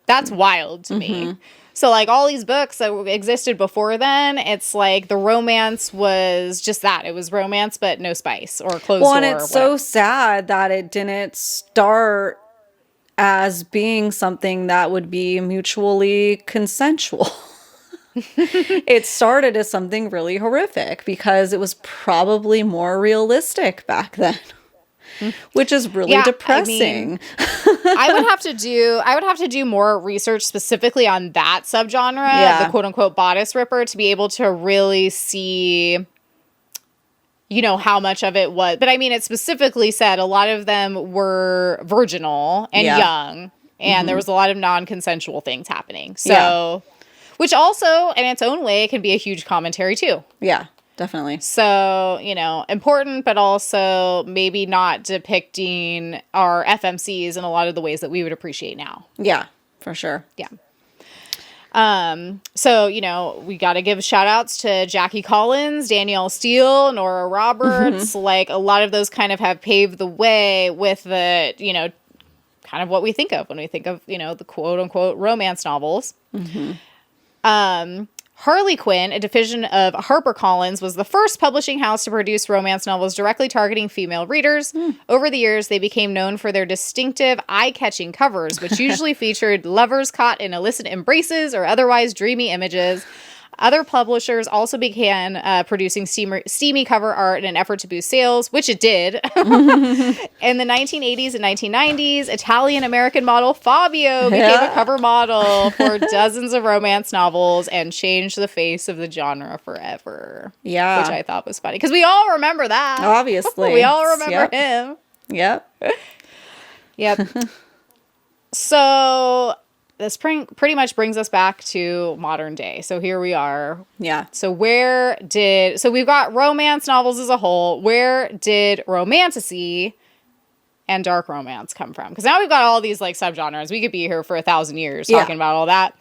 That's wild to me. So, like, all these books that existed before then, it's like the romance was just that. It was romance, but no spice or closed door. Well, and it's so sad that it didn't start as being something that would be mutually consensual. It started as something really horrific because it was probably more realistic back then. Which is really depressing. I would have to do more research specifically on that subgenre, the quote unquote bodice ripper, to be able to really see, you know, how much of it was. But I mean, it specifically said a lot of them were virginal and young, and there was a lot of non-consensual things happening. So, which also in its own way can be a huge commentary too. Yeah. definitely. So, important, but also maybe not depicting our FMCs in a lot of the ways that we would appreciate now. Yeah, for sure. Yeah. So, we got to give shout outs to Jackie Collins, Danielle Steele, Nora Roberts. Like, a lot of those kind of have paved the way with the, kind of what we think of when we think of, the quote unquote romance novels. Harley Quinn, a division of HarperCollins, was the first publishing house to produce romance novels directly targeting female readers. Over the years, they became known for their distinctive, eye-catching covers, which usually featured lovers caught in illicit embraces or otherwise dreamy images. Other publishers also began producing steamy cover art in an effort to boost sales, which it did. In the 1980s and 1990s, Italian-American model Fabio became a cover model for dozens of romance novels and changed the face of the genre forever. Yeah. Which I thought was funny, because we all remember that. Obviously. We all remember him. Yep. Yep. So... this pretty much brings us back to modern day. So here we are. Yeah. So we've got romance novels as a whole. Where did Romantasy and dark romance come from? Because now we've got all these like subgenres. We could be here for 1,000 years talking about all that.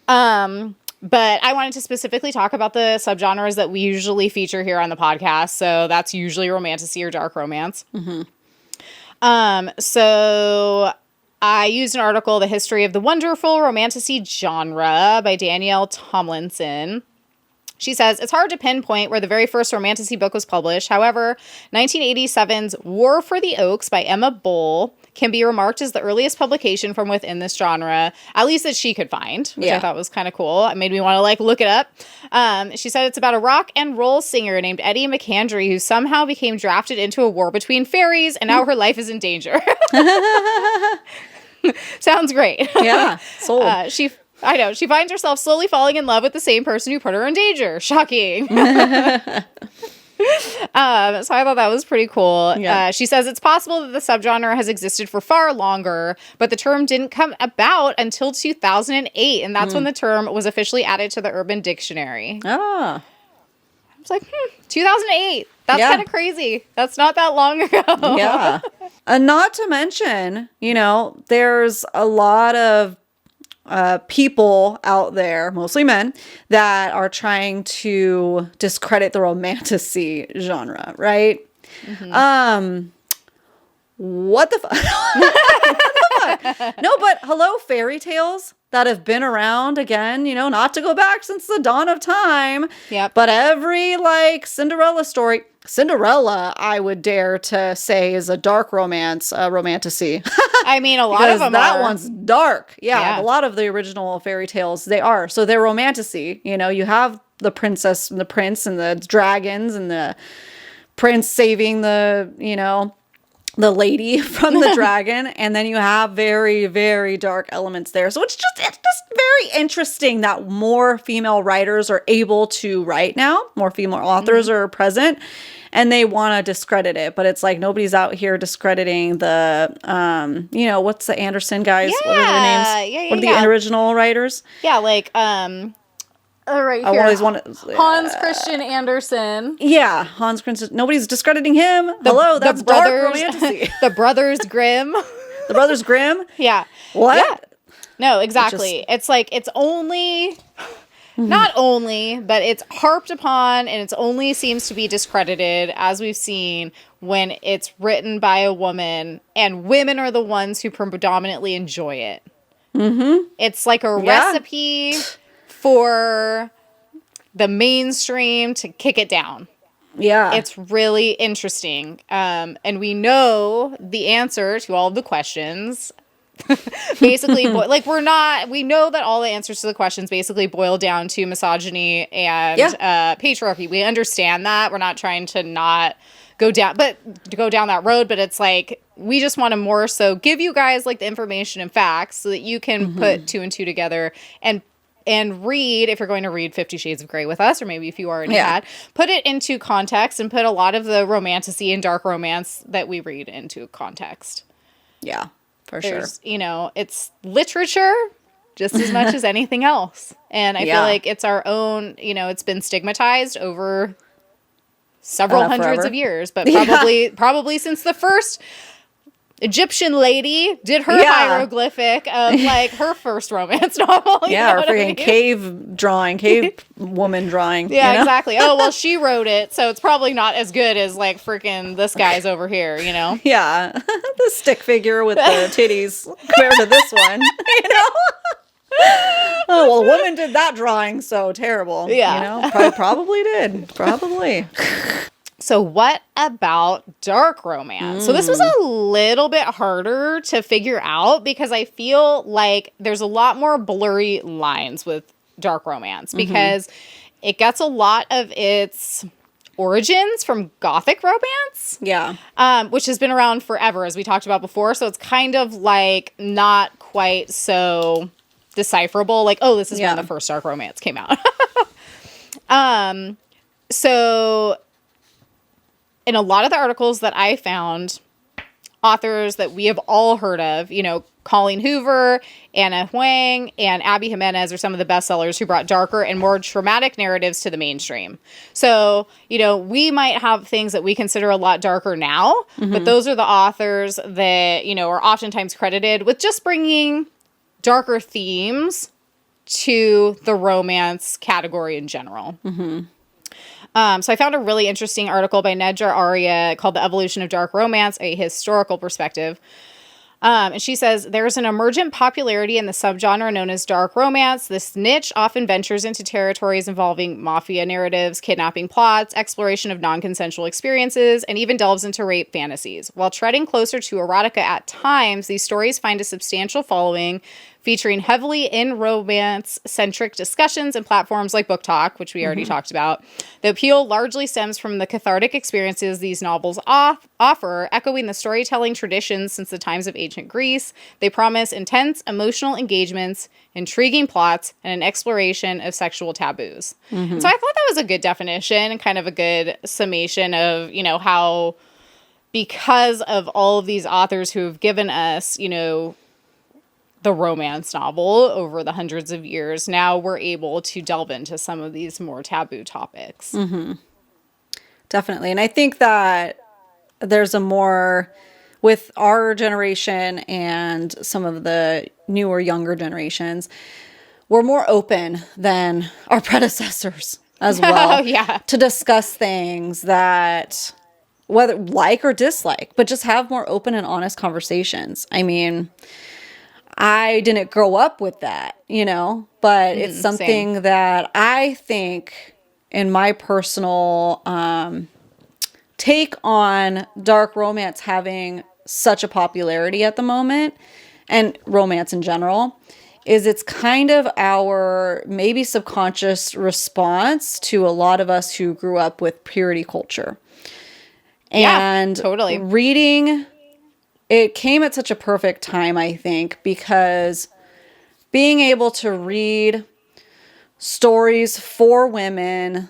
But I wanted to specifically talk about the subgenres that we usually feature here on the podcast. So that's usually Romantasy or dark romance. So I used an article, The History of the Wonderful Romantasy Genre by Danielle Tomlinson. She says, it's hard to pinpoint where the very first Romantasy book was published. However, 1987's War for the Oaks by Emma Bull can be remarked as the earliest publication from within this genre, at least that she could find, which I thought was kind of cool. It made me want to look it up. She said it's about a rock and roll singer named Eddie McAndry who somehow became drafted into a war between fairies, and now her life is in danger. Sounds great. Yeah, sold. She finds herself slowly falling in love with the same person who put her in danger. Shocking. So I thought that was pretty cool. Yeah. She says it's possible that the subgenre has existed for far longer, but the term didn't come about until 2008, and that's when the term was officially added to the Urban Dictionary. Ah. I was like, 2008. That's kind of crazy. That's not that long ago. Yeah. And not to mention, there's a lot of people out there, mostly men, that are trying to discredit the romantasy genre, right? What the fuck? No, but hello, fairy tales that have been around again, not to go back since the dawn of time. Yep. But every Cinderella, I would dare to say, is a dark romance, romantasy. I mean, a lot of them that are. one's dark. Yeah, a lot of the original fairy tales, they are. So they're romantasy. You have the princess and the prince and the dragons and the prince saving the lady from the dragon, and then you have very, very dark elements there. So it's just very interesting that more female writers are able to write now. More female authors are present, and they want to discredit it. But it's like nobody's out here discrediting the, what's the Anderson guys? Yeah, what are their names? What are the original writers? Yeah, right here. I always want Hans Christian Andersen. Yeah, Hans Christian. Nobody's discrediting him. Hello, that's dark romantasy. The Brothers Grimm. The Brothers Grimm? Yeah. What? Yeah. No, exactly. It's only, not only, but it's harped upon, and it's only seems to be discredited, as we've seen, when it's written by a woman, and women are the ones who predominantly enjoy it. It's like a recipe for the mainstream to kick it down. Yeah. It's really interesting. And we know the answer to all of the questions. Basically, we know that all the answers to the questions basically boil down to misogyny and patriarchy. We understand that. We're not trying to not go down that road, but it's like, we just want to more so give you guys the information and facts so that you can put two and two together and read, if you're going to read 50 Shades of Grey with us, or maybe if you already had, put it into context and put a lot of the romantasy and dark romance that we read into context. Yeah, for sure. It's literature just as much as anything else. And I feel like it's our own, it's been stigmatized over several hundreds forever. of years, but probably since the first Egyptian lady did her Yeah. hieroglyphic of like her first romance novel. Yeah, or what I freaking mean? cave woman drawing. Yeah, you know? exactly. Oh, well, she wrote it, so it's probably not as good as like freaking this guy's over here, you know? Yeah, the stick figure with the titties compared to this one, you know? Oh, well, a woman did that drawing, so terrible. Yeah. You know, probably did. Probably. So what about dark romance? So this was a little bit harder to figure out because I feel like there's a lot more blurry lines with dark romance because it gets a lot of its origins from Gothic romance. Yeah. Which has been around forever, as we talked about before. So it's kind of like not quite so decipherable. Like, oh, this is when the first dark romance came out. So in a lot of the articles that I found, authors that we have all heard of, you know, Colleen Hoover, Anna Huang, and Abby Jimenez are some of the bestsellers who brought darker and more traumatic narratives to the mainstream. So, you know, we might have things that we consider a lot darker now, but those are the authors that, you know, are oftentimes credited with just bringing darker themes to the romance category in general. So I found a really interesting article by Nedra Arya called The Evolution of Dark Romance, a Historical Perspective. And she says, there's an emergent popularity in the subgenre known as dark romance. This niche often ventures into territories involving mafia narratives, kidnapping plots, exploration of non-consensual experiences, and even delves into rape fantasies. While treading closer to erotica at times, these stories find a substantial following, featuring heavily in romance-centric discussions and platforms like Book Talk, which we already talked about. The appeal largely stems from the cathartic experiences these novels offer, echoing the storytelling traditions since the times of ancient Greece. They promise intense emotional engagements, intriguing plots, and an exploration of sexual taboos. So I thought that was a good definition and kind of a good summation of, you know, how because of all of these authors who have given us, you know, the romance novel over the hundreds of years, now we're able to delve into some of these more taboo topics. Definitely. And I think that there's a more, with our generation and some of the newer, younger generations, we're more open than our predecessors as well to discuss things that, whether like or dislike, but just have more open and honest conversations. I mean, I didn't grow up with that, you know, but it's something that I think in my personal take on dark romance having such a popularity at the moment, and romance in general, is it's kind of our maybe subconscious response to a lot of us who grew up with purity culture. And totally. Reading, it came at such a perfect time, I think, because being able to read stories for women,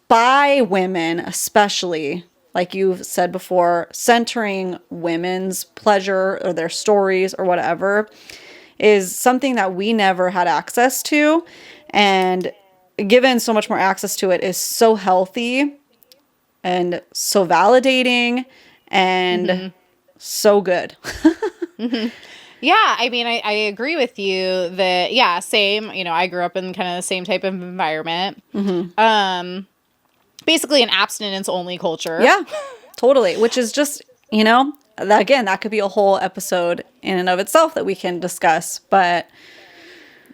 by women especially, like you've said before, centering women's pleasure or their stories or whatever, is something that we never had access to. And given so much more access to it is so healthy and so validating and so good. Yeah, I mean, I agree with you that, yeah, same. You know, I grew up in kind of the same type of environment. Basically an abstinence-only culture. Yeah, totally. Which is just, you know, again, that could be a whole episode in and of itself that we can discuss. But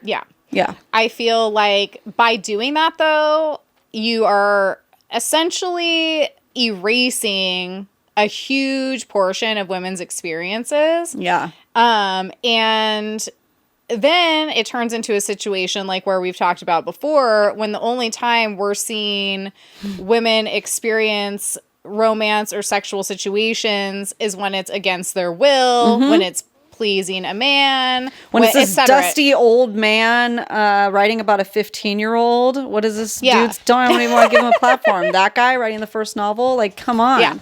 yeah. Yeah. I feel like by doing that, though, you are essentially erasing a huge portion of women's experiences. Yeah. And then it turns into a situation like where we've talked about before, when the only time we're seeing women experience romance or sexual situations is when it's against their will, when it's pleasing a man, when it's this dusty old man writing about a 15-year-old. What is this dude's? Don't even want to give him a platform. That guy writing the first novel, like, come on. Yeah.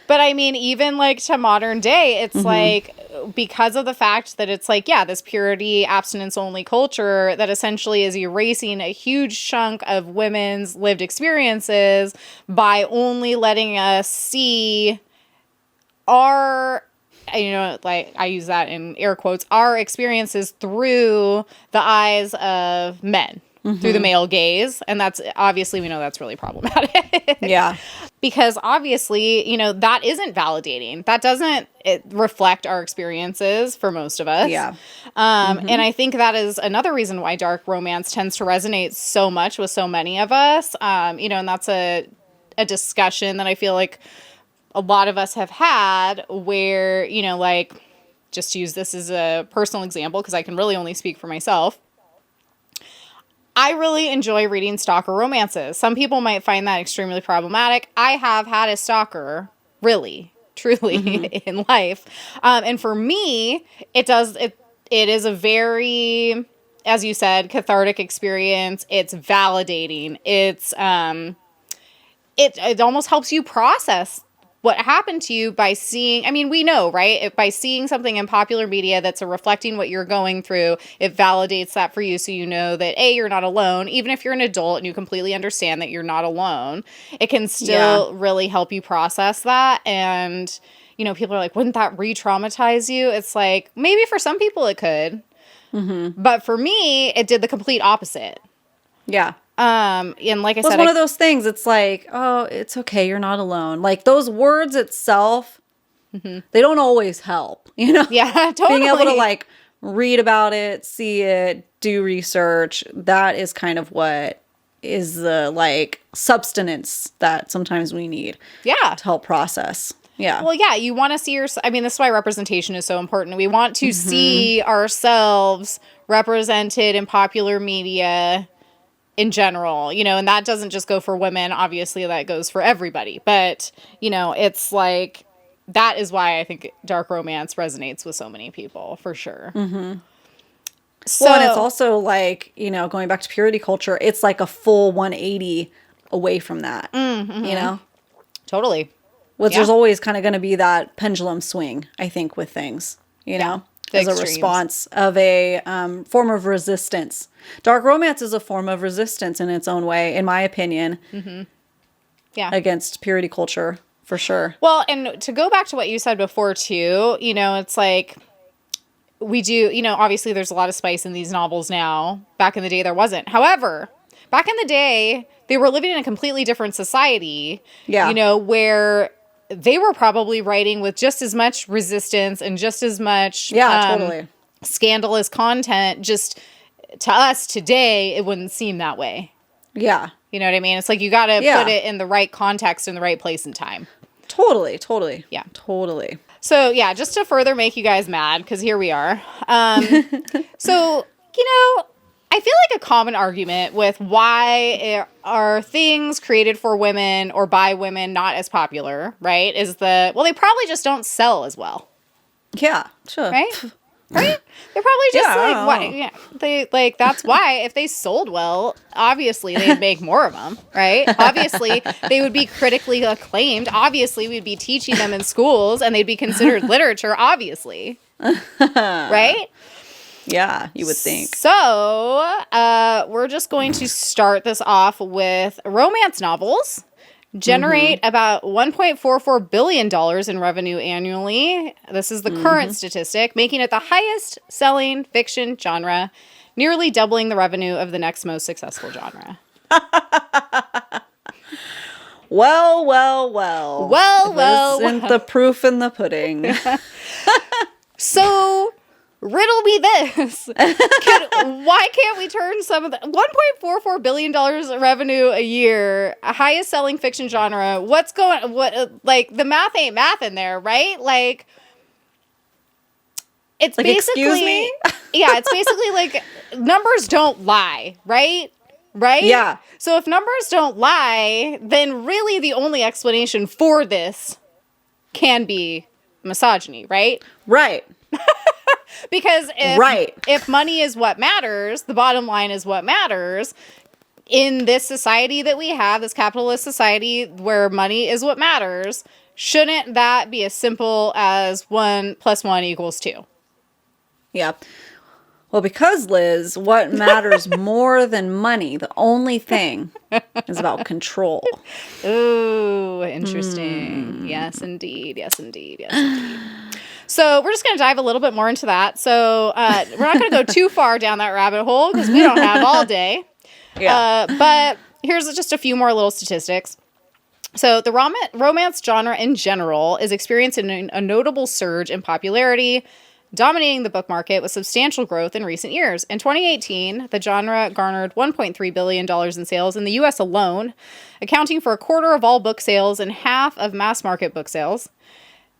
But I mean, even like to modern day, it's like because of the fact that it's like, yeah, this purity, abstinence only culture that essentially is erasing a huge chunk of women's lived experiences by only letting us see our, like I use that in air quotes, our experiences through the eyes of men. Through the male gaze. And that's obviously, we know that's really problematic. Yeah. Because obviously, that isn't validating. That doesn't reflect our experiences for most of us. Yeah. And I think that is another reason why dark romance tends to resonate so much with so many of us. And that's a discussion that I feel like a lot of us have had where, like, just to use this as a personal example, because I can really only speak for myself. I really enjoy reading stalker romances. Some people might find that extremely problematic. I have had a stalker, really, truly, in life. And for me, it is a very, as you said, cathartic experience. It's validating. It's it almost helps you process what happened to you by seeing, we know, right? By seeing something in popular media that's reflecting what you're going through, it validates that for you. So you know that, A, you're not alone. Even if you're an adult and you completely understand that you're not alone, it can still really help you process that. And, people are like, wouldn't that re-traumatize you? It's like, maybe for some people it could. But for me, it did the complete opposite. Yeah. And like I said, it's one of those things. It's like, oh, it's okay. You're not alone. Like those words itself, they don't always help, Yeah, totally. Being able to like read about it, see it, do research. That is kind of what is the like substance that sometimes we need. Yeah. To help process. Yeah. Well, yeah, you want to see this is why representation is so important. We want to see ourselves represented in popular media in general, and that doesn't just go for women. Obviously, that goes for everybody. But, it's like, that is why I think dark romance resonates with so many people, for sure. So, well, and it's also like, going back to purity culture, it's like a full 180 away from that, Totally. Which there's always kind of going to be that pendulum swing, I think, with things, as a response of a form of resistance. Dark romance is a form of resistance in its own way, in my opinion. Yeah. Against purity culture, for sure. Well, and to go back to what you said before, too, it's like we do, obviously there's a lot of spice in these novels now. Back in the day, there wasn't. However, back in the day, they were living in a completely different society, where they were probably writing with just as much resistance and just as much totally scandalous content. Just to us today, it wouldn't seem that way. Yeah. You know what I mean? It's like you got to put it in the right context, in the right place and time. Totally. Yeah. Totally. So, yeah, just to further make you guys mad, because here we are. So, I feel like a common argument with why are things created for women or by women not as popular, right, is they probably just don't sell as well. Yeah, sure. Right? Right? They're probably just why? Yeah, they that's why if they sold well, obviously they'd make more of them, right? Obviously they would be critically acclaimed. Obviously we'd be teaching them in schools and they'd be considered literature, obviously. Right? Yeah, you would think. So, we're just going to start this off with romance novels. Generate about $1.44 billion in revenue annually. This is the current statistic, making it the highest selling fiction genre, nearly doubling the revenue of the next most successful genre. Well. Isn't the proof in the pudding? So, riddle me this. Why can't we turn some of the $1.44 billion revenue a year, highest selling fiction genre? The math ain't math in there, right? Like, it's like, basically, excuse me? Yeah, it's basically like numbers don't lie, right? Right? Yeah. So if numbers don't lie, then really the only explanation for this can be misogyny, right? Right. Because if money is what matters, the bottom line is what matters. In this society that we have, this capitalist society where money is what matters, shouldn't that be as simple as 1 + 1 = 2? Yeah. Well, because, Liz, what matters more than money, the only thing, is about control. Ooh, interesting. Yes, indeed. Yes, indeed. Yes, indeed. So we're just going to dive a little bit more into that. So we're not going to go too far down that rabbit hole because we don't have all day. Yeah. But here's just a few more little statistics. So the romance genre in general is experiencing a notable surge in popularity, dominating the book market with substantial growth in recent years. In 2018, the genre garnered $1.3 billion in sales in the U.S. alone, accounting for a quarter of all book sales and half of mass market book sales.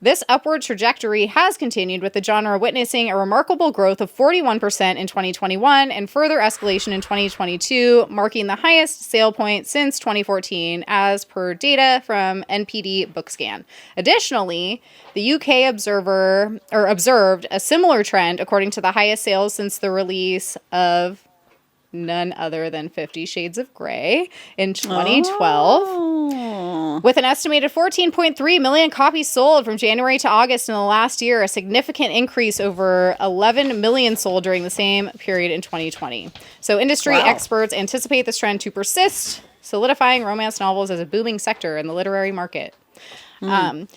This upward trajectory has continued, with the genre witnessing a remarkable growth of 41% in 2021 and further escalation in 2022, marking the highest sale point since 2014, as per data from NPD Bookscan. Additionally, the UK observed a similar trend, according to the highest sales since the release of none other than 50 Shades of Grey in 2012. Oh. With an estimated 14.3 million copies sold from January to August in the last year, a significant increase over 11 million sold during the same period in 2020. So industry experts anticipate this trend to persist, solidifying romance novels as a booming sector in the literary market.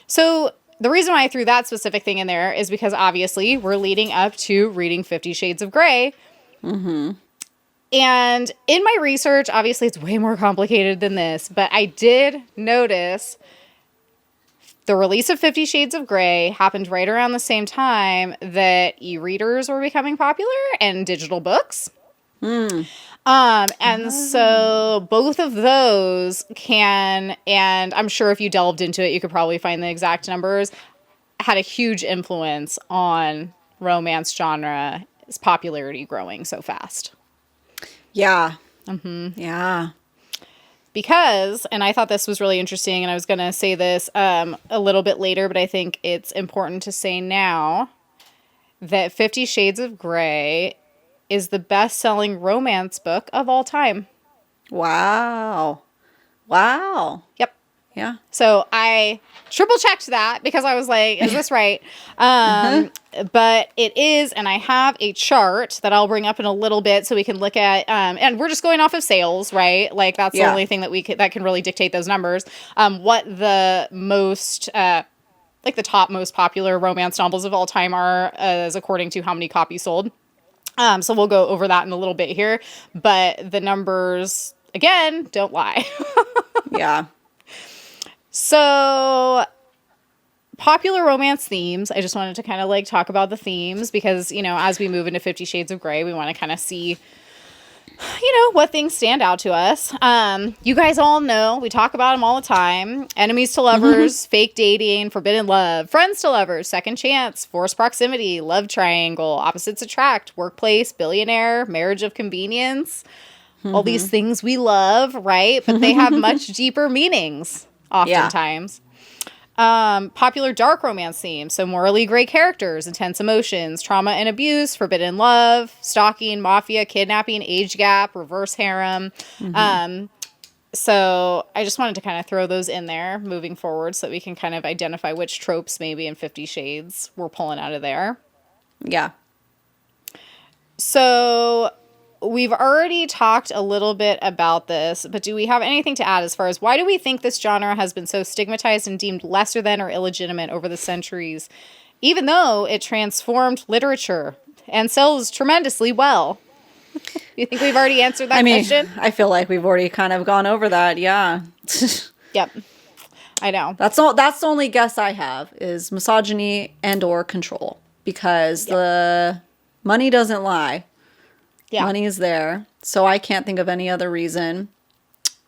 So the reason why I threw that specific thing in there is because obviously we're leading up to reading 50 Shades of Grey. Mm-hmm. And in my research, obviously it's way more complicated than this, but I did notice the release of 50 Shades of Grey happened right around the same time that e-readers were becoming popular and digital books. And so both of those can, and I'm sure if you delved into it, you could probably find the exact numbers, had a huge influence on romance genre's popularity growing so fast. Yeah. Yeah. Because, and I thought this was really interesting, and I was going to say this a little bit later, but I think it's important to say now that 50 Shades of Grey is the best-selling romance book of all time. Wow. Wow. Yep. Yeah. So I triple-checked that because I was like, is this right? But it is, and I have a chart that I'll bring up in a little bit so we can look at, and we're just going off of sales, right? Like, that's the only thing that that can really dictate those numbers. What the most, like the top most popular romance novels of all time are, as according to how many copies sold. So we'll go over that in a little bit here, but the numbers, again, don't lie. Yeah. So, popular romance themes. I just wanted to kind of like talk about the themes because, you know, as we move into 50 Shades of Grey, we want to kind of see, you know, what things stand out to us. You guys all know, we talk about them all the time. Enemies to lovers, fake dating, forbidden love, friends to lovers, second chance, forced proximity, love triangle, opposites attract, workplace, billionaire, marriage of convenience. All these things we love, right? But they have much deeper meanings. Oftentimes. Popular dark romance themes. So morally gray characters, intense emotions, trauma and abuse, forbidden love, stalking, mafia, kidnapping, age gap, reverse harem. So I just wanted to kind of throw those in there moving forward so that we can kind of identify which tropes maybe in 50 Shades we're pulling out of there. Yeah. So we've already talked a little bit about this, but do we have anything to add as far as why do we think this genre has been so stigmatized and deemed lesser than or illegitimate over the centuries, even though it transformed literature and sells tremendously well? You think we've already answered that question? I feel like we've already kind of gone over that. Yeah. Yep. I know. That's the only guess I have is misogyny and or control, because the money doesn't lie. Yeah. Money is there. So I can't think of any other reason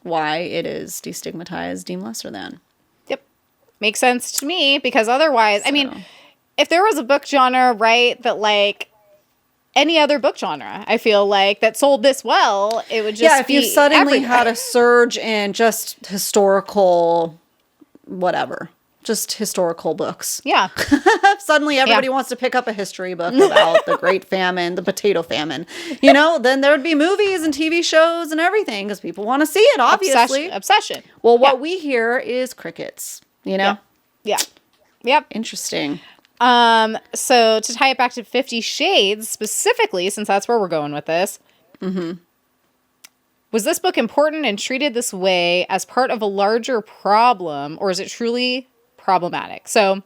why it is destigmatized, deemed lesser than. Yep. Makes sense to me, because otherwise, I mean, if there was a book genre, right, that like any other book genre, I feel like, that sold this well, it would just be if you suddenly everywhere. had a surge in just historical, whatever, just historical books. Yeah. Suddenly everybody wants to pick up a history book about the Great Famine, the Potato Famine, you know, then there would be movies and TV shows and everything because people want to see it, obviously. Obsession. Well, what we hear is crickets, you know? Yeah. Yep. Interesting. So to tie it back to 50 Shades specifically, since that's where we're going with this. Was this book important and treated this way as part of a larger problem, or is it truly problematic? So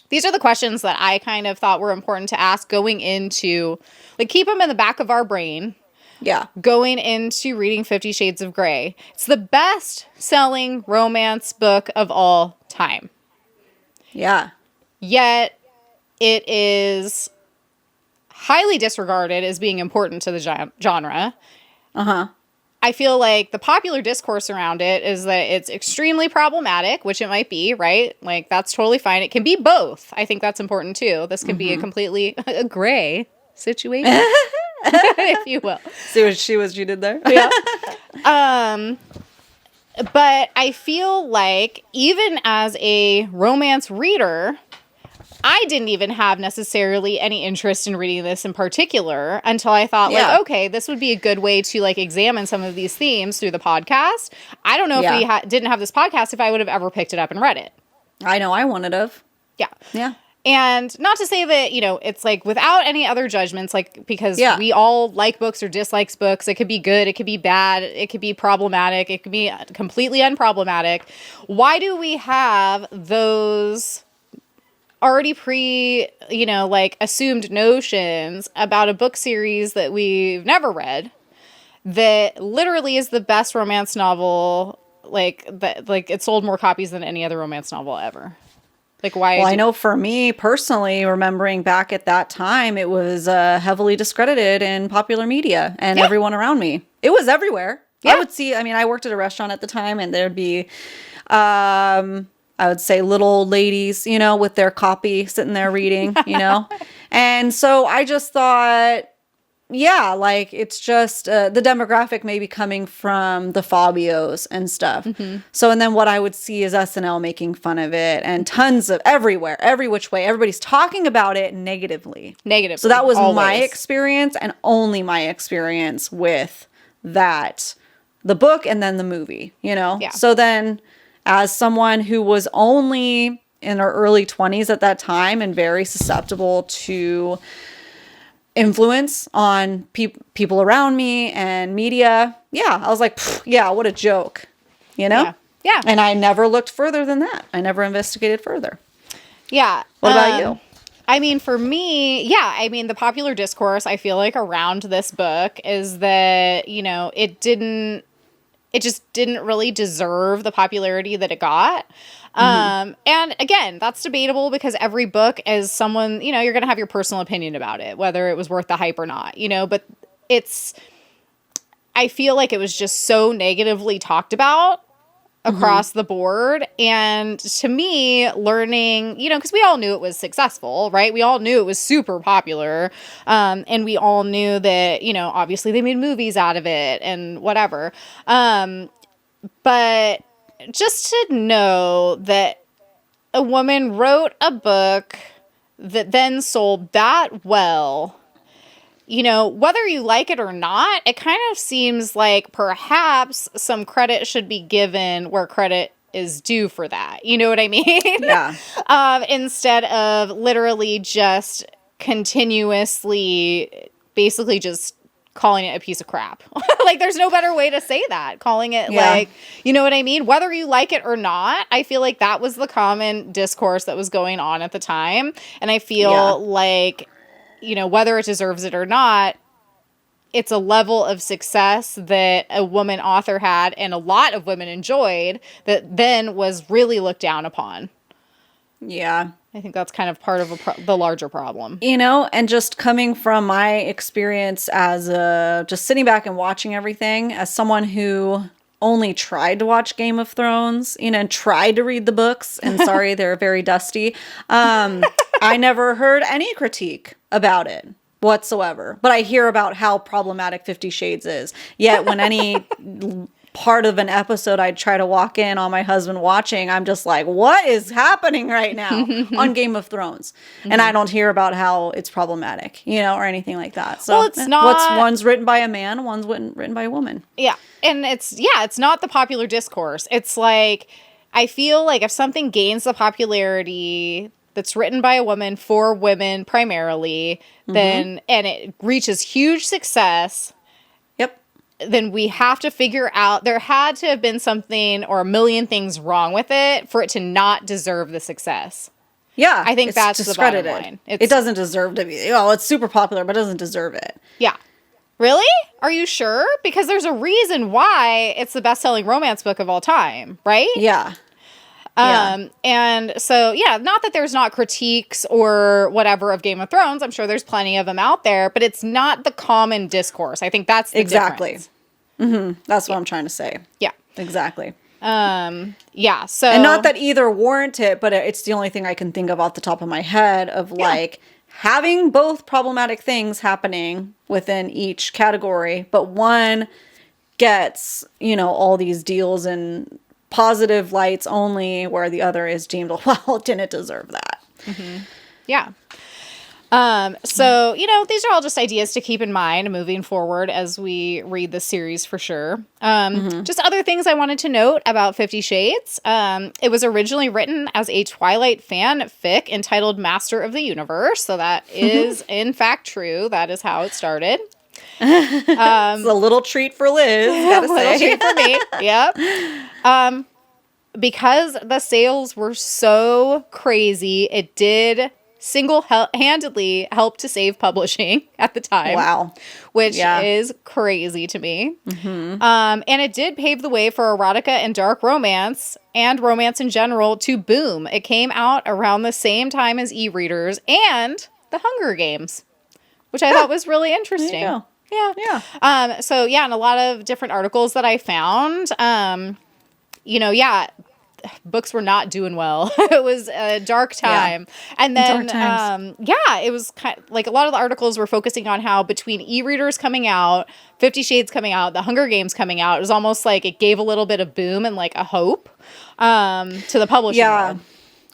these are the questions that I kind of thought were important to ask going into, like, keep them in the back of our brain. Yeah. Going into reading 50 Shades of Grey. It's the best-selling romance book of all time. Yeah. Yet it is highly disregarded as being important to the genre. Uh-huh. I feel like the popular discourse around it is that it's extremely problematic, which it might be, right? Like, that's totally fine. It can be both. I think that's important, too. This can be a completely a gray situation, if you will. See what she did there? Yeah. But I feel like even as a romance reader, I didn't even have necessarily any interest in reading this in particular until I thought, like, okay, this would be a good way to, like, examine some of these themes through the podcast. I don't know if we didn't have this podcast if I would have ever picked it up and read it. I know I wouldn't have. Yeah. Yeah. And not to say that, you know, it's like without any other judgments, like, because we all like books or dislikes books. It could be good. It could be bad. It could be problematic. It could be completely unproblematic. Why do we have those already assumed notions about a book series that we've never read that literally is the best romance novel, it sold more copies than any other romance novel ever? Like, why? Well, I know for me personally, remembering back at that time, it was heavily discredited in popular media and everyone around me. It was everywhere. Yeah. I worked at a restaurant at the time, and there'd be, I would say, little old ladies, you know, with their copy sitting there reading, you know. And so I just thought, yeah, like, it's just the demographic may be coming from the Fabios and stuff. So, and then what I would see is SNL making fun of it, and tons of everywhere, every which way, everybody's talking about it negatively. So that was my experience, and only my experience with that, the book and then the movie, you know? Yeah. So then, as someone who was only in her early 20s at that time and very susceptible to influence on people around me and media, I was like, yeah, what a joke, you know? Yeah. And I never looked further than that. I never investigated further. Yeah. What about you? I mean, for me, the popular discourse, I feel like, around this book is that, you know, it just didn't really deserve the popularity that it got. And again, that's debatable because every book is someone, you know, you're going to have your personal opinion about it, whether it was worth the hype or not, you know, but I feel like it was just so negatively talked about across the board. And to me, learning, you know, because we all knew it was successful, right? We all knew it was super popular. And we all knew that, you know, obviously they made movies out of it and whatever. But just to know that a woman wrote a book that then sold that well, you know, whether you like it or not, it kind of seems like perhaps some credit should be given where credit is due for that. You know what I mean? Yeah. Instead of literally just continuously, basically just calling it a piece of crap. Like, there's no better way to say that. Calling it like, you know what I mean? Whether you like it or not, I feel like that was the common discourse that was going on at the time. And I feel like, you know, whether it deserves it or not, it's a level of success that a woman author had and a lot of women enjoyed that then was really looked down upon. Yeah. I think that's kind of part of the larger problem. You know, and just coming from my experience as just sitting back and watching everything, as someone who only tried to watch Game of Thrones, you know, and tried to read the books, and sorry, they're very dusty. I never heard any critique about it whatsoever. But I hear about how problematic 50 Shades is. Yet when any part of an episode I'd try to walk in on my husband watching, I'm just like, what is happening right now on Game of Thrones? And I don't hear about how it's problematic, you know, or anything like that. So it's not... one's written by a man, one's written by a woman. Yeah. And it's not the popular discourse. It's like, I feel like if something gains the popularity that's written by a woman for women primarily, then and it reaches huge success, Yep. then we have to figure out there had to have been something or a million things wrong with it for it to not deserve the success. Yeah. I think it's that's the bottom discredited. line. It doesn't deserve to be. Well, it's super popular, but it doesn't deserve it. Yeah. Really? Are you sure? Because there's a reason why it's the best-selling romance book of all time, right? Yeah. And so, yeah, not that there's not critiques or whatever of Game of Thrones. I'm sure there's plenty of them out there, but it's not the common discourse. I think that's the Exactly. difference. That's what I'm trying to say. Yeah. Exactly. Yeah. So, And not that either warrant it, but it's the only thing I can think of off the top of my head of like having both problematic things happening within each category, but one gets, all these deals and positive lights only, where the other is deemed, well, it didn't deserve that. yeah. So, these are all just ideas to keep in mind moving forward as we read the series for sure. Just other things I wanted to note about 50 Shades. It was originally written as a Twilight fanfic entitled Master of the Universe. So that is in fact true. That is how it started. It's a little treat for Liz, gotta say. Treat for me. Yep. Because the sales were so crazy, it did single-handedly help to save publishing at the time. Wow. Which is crazy to me. And it did pave the way for erotica and dark romance and romance in general to boom. It came out around the same time as e-readers and The Hunger Games, which I thought was really interesting. There you go. Yeah. So yeah, in a lot of different articles that I found, books were not doing well. It was a dark time. And then, it was kind of, like a lot of the articles were focusing on how between e-readers coming out, 50 Shades coming out, The Hunger Games coming out, it was almost like it gave a little bit of boom and like a hope to the publishing world.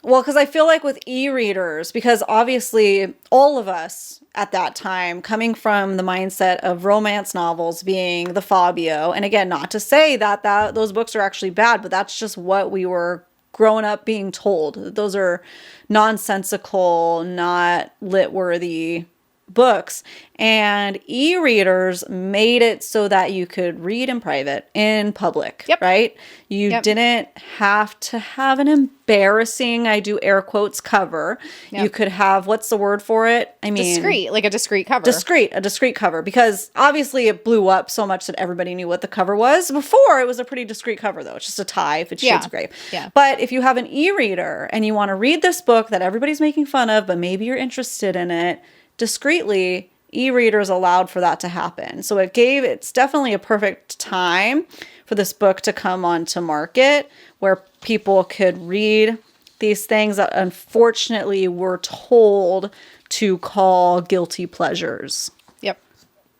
Well, because I feel like with e-readers, because obviously all of us at that time coming from the mindset of romance novels being the Fabio, and again, not to say that those books are actually bad, but that's just what we were growing up being told. Those are nonsensical, not lit-worthy books, and e-readers made it so that you could read in private in public, right? You didn't have to have an embarrassing, I do air quotes, cover. You could have, what's the word for it? I mean, discreet, like a discreet cover. A discreet cover, because obviously it blew up so much that everybody knew what the cover was. Before, it was a pretty discreet cover though. It's just a tie if it's shades of gray. But if you have an e-reader and you want to read this book that everybody's making fun of, but maybe you're interested in it, discreetly, e-readers allowed for that to happen. So it's definitely a perfect time for this book to come onto market where people could read these things that unfortunately we're told to call guilty pleasures. Yep.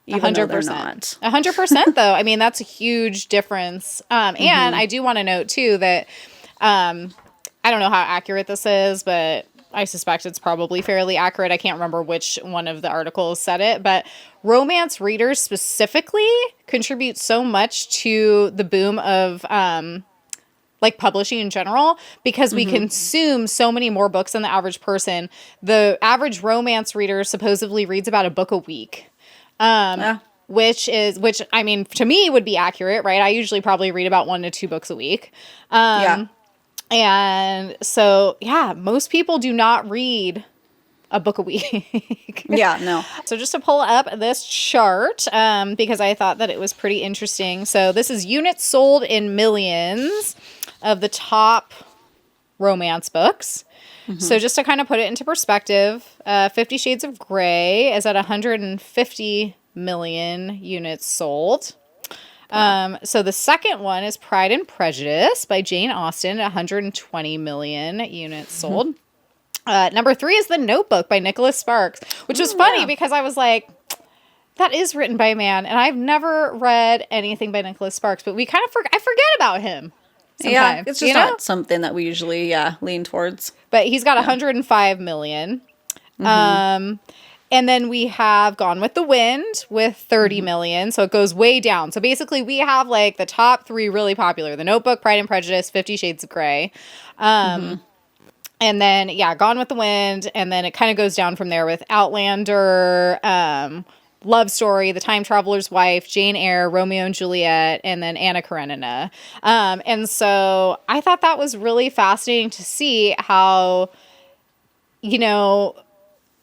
Even though they're not. 100% though. I mean, that's a huge difference. And I do want to note too that I don't know how accurate this is, but I suspect it's probably fairly accurate. I can't remember which one of the articles said it, but romance readers specifically contribute so much to the boom of publishing in general because we consume so many more books than the average person. The average romance reader supposedly reads about a book a week. Which I mean, to me would be accurate, right? I usually probably read about 1 to 2 books a week. And so, most people do not read a book a week. No. So just to pull up this chart, because I thought that it was pretty interesting. So this is units sold in millions of the top romance books. So just to kind of put it into perspective, 50 Shades of Grey is at 150 million units sold. So the second one is Pride and Prejudice by Jane Austen, 120 million units sold. Number 3 is The Notebook by Nicholas Sparks, which was funny because I was like, that is written by a man, and I've never read anything by Nicholas Sparks, but I forget about him sometimes. It's just not something that we usually lean towards. But he's got 105 million. And then we have Gone with the Wind with 30 million. So it goes way down. So basically we have like the top 3 really popular: The Notebook, Pride and Prejudice, 50 Shades of Grey. And then, Gone with the Wind. And then it kind of goes down from there with Outlander, Love Story, The Time Traveler's Wife, Jane Eyre, Romeo and Juliet, and then Anna Karenina. And so I thought that was really fascinating to see how, you know,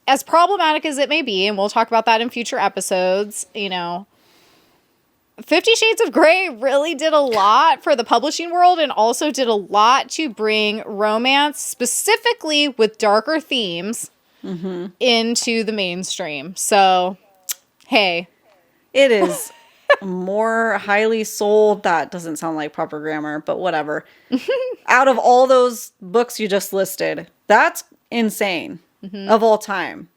as problematic as it may be, and we'll talk about that in future episodes, you know, 50 Shades of Grey really did a lot for the publishing world and also did a lot to bring romance, specifically with darker themes, into the mainstream. So, hey. It is more highly sold. That doesn't sound like proper grammar, but whatever. Out of all those books you just listed, that's insane of all time.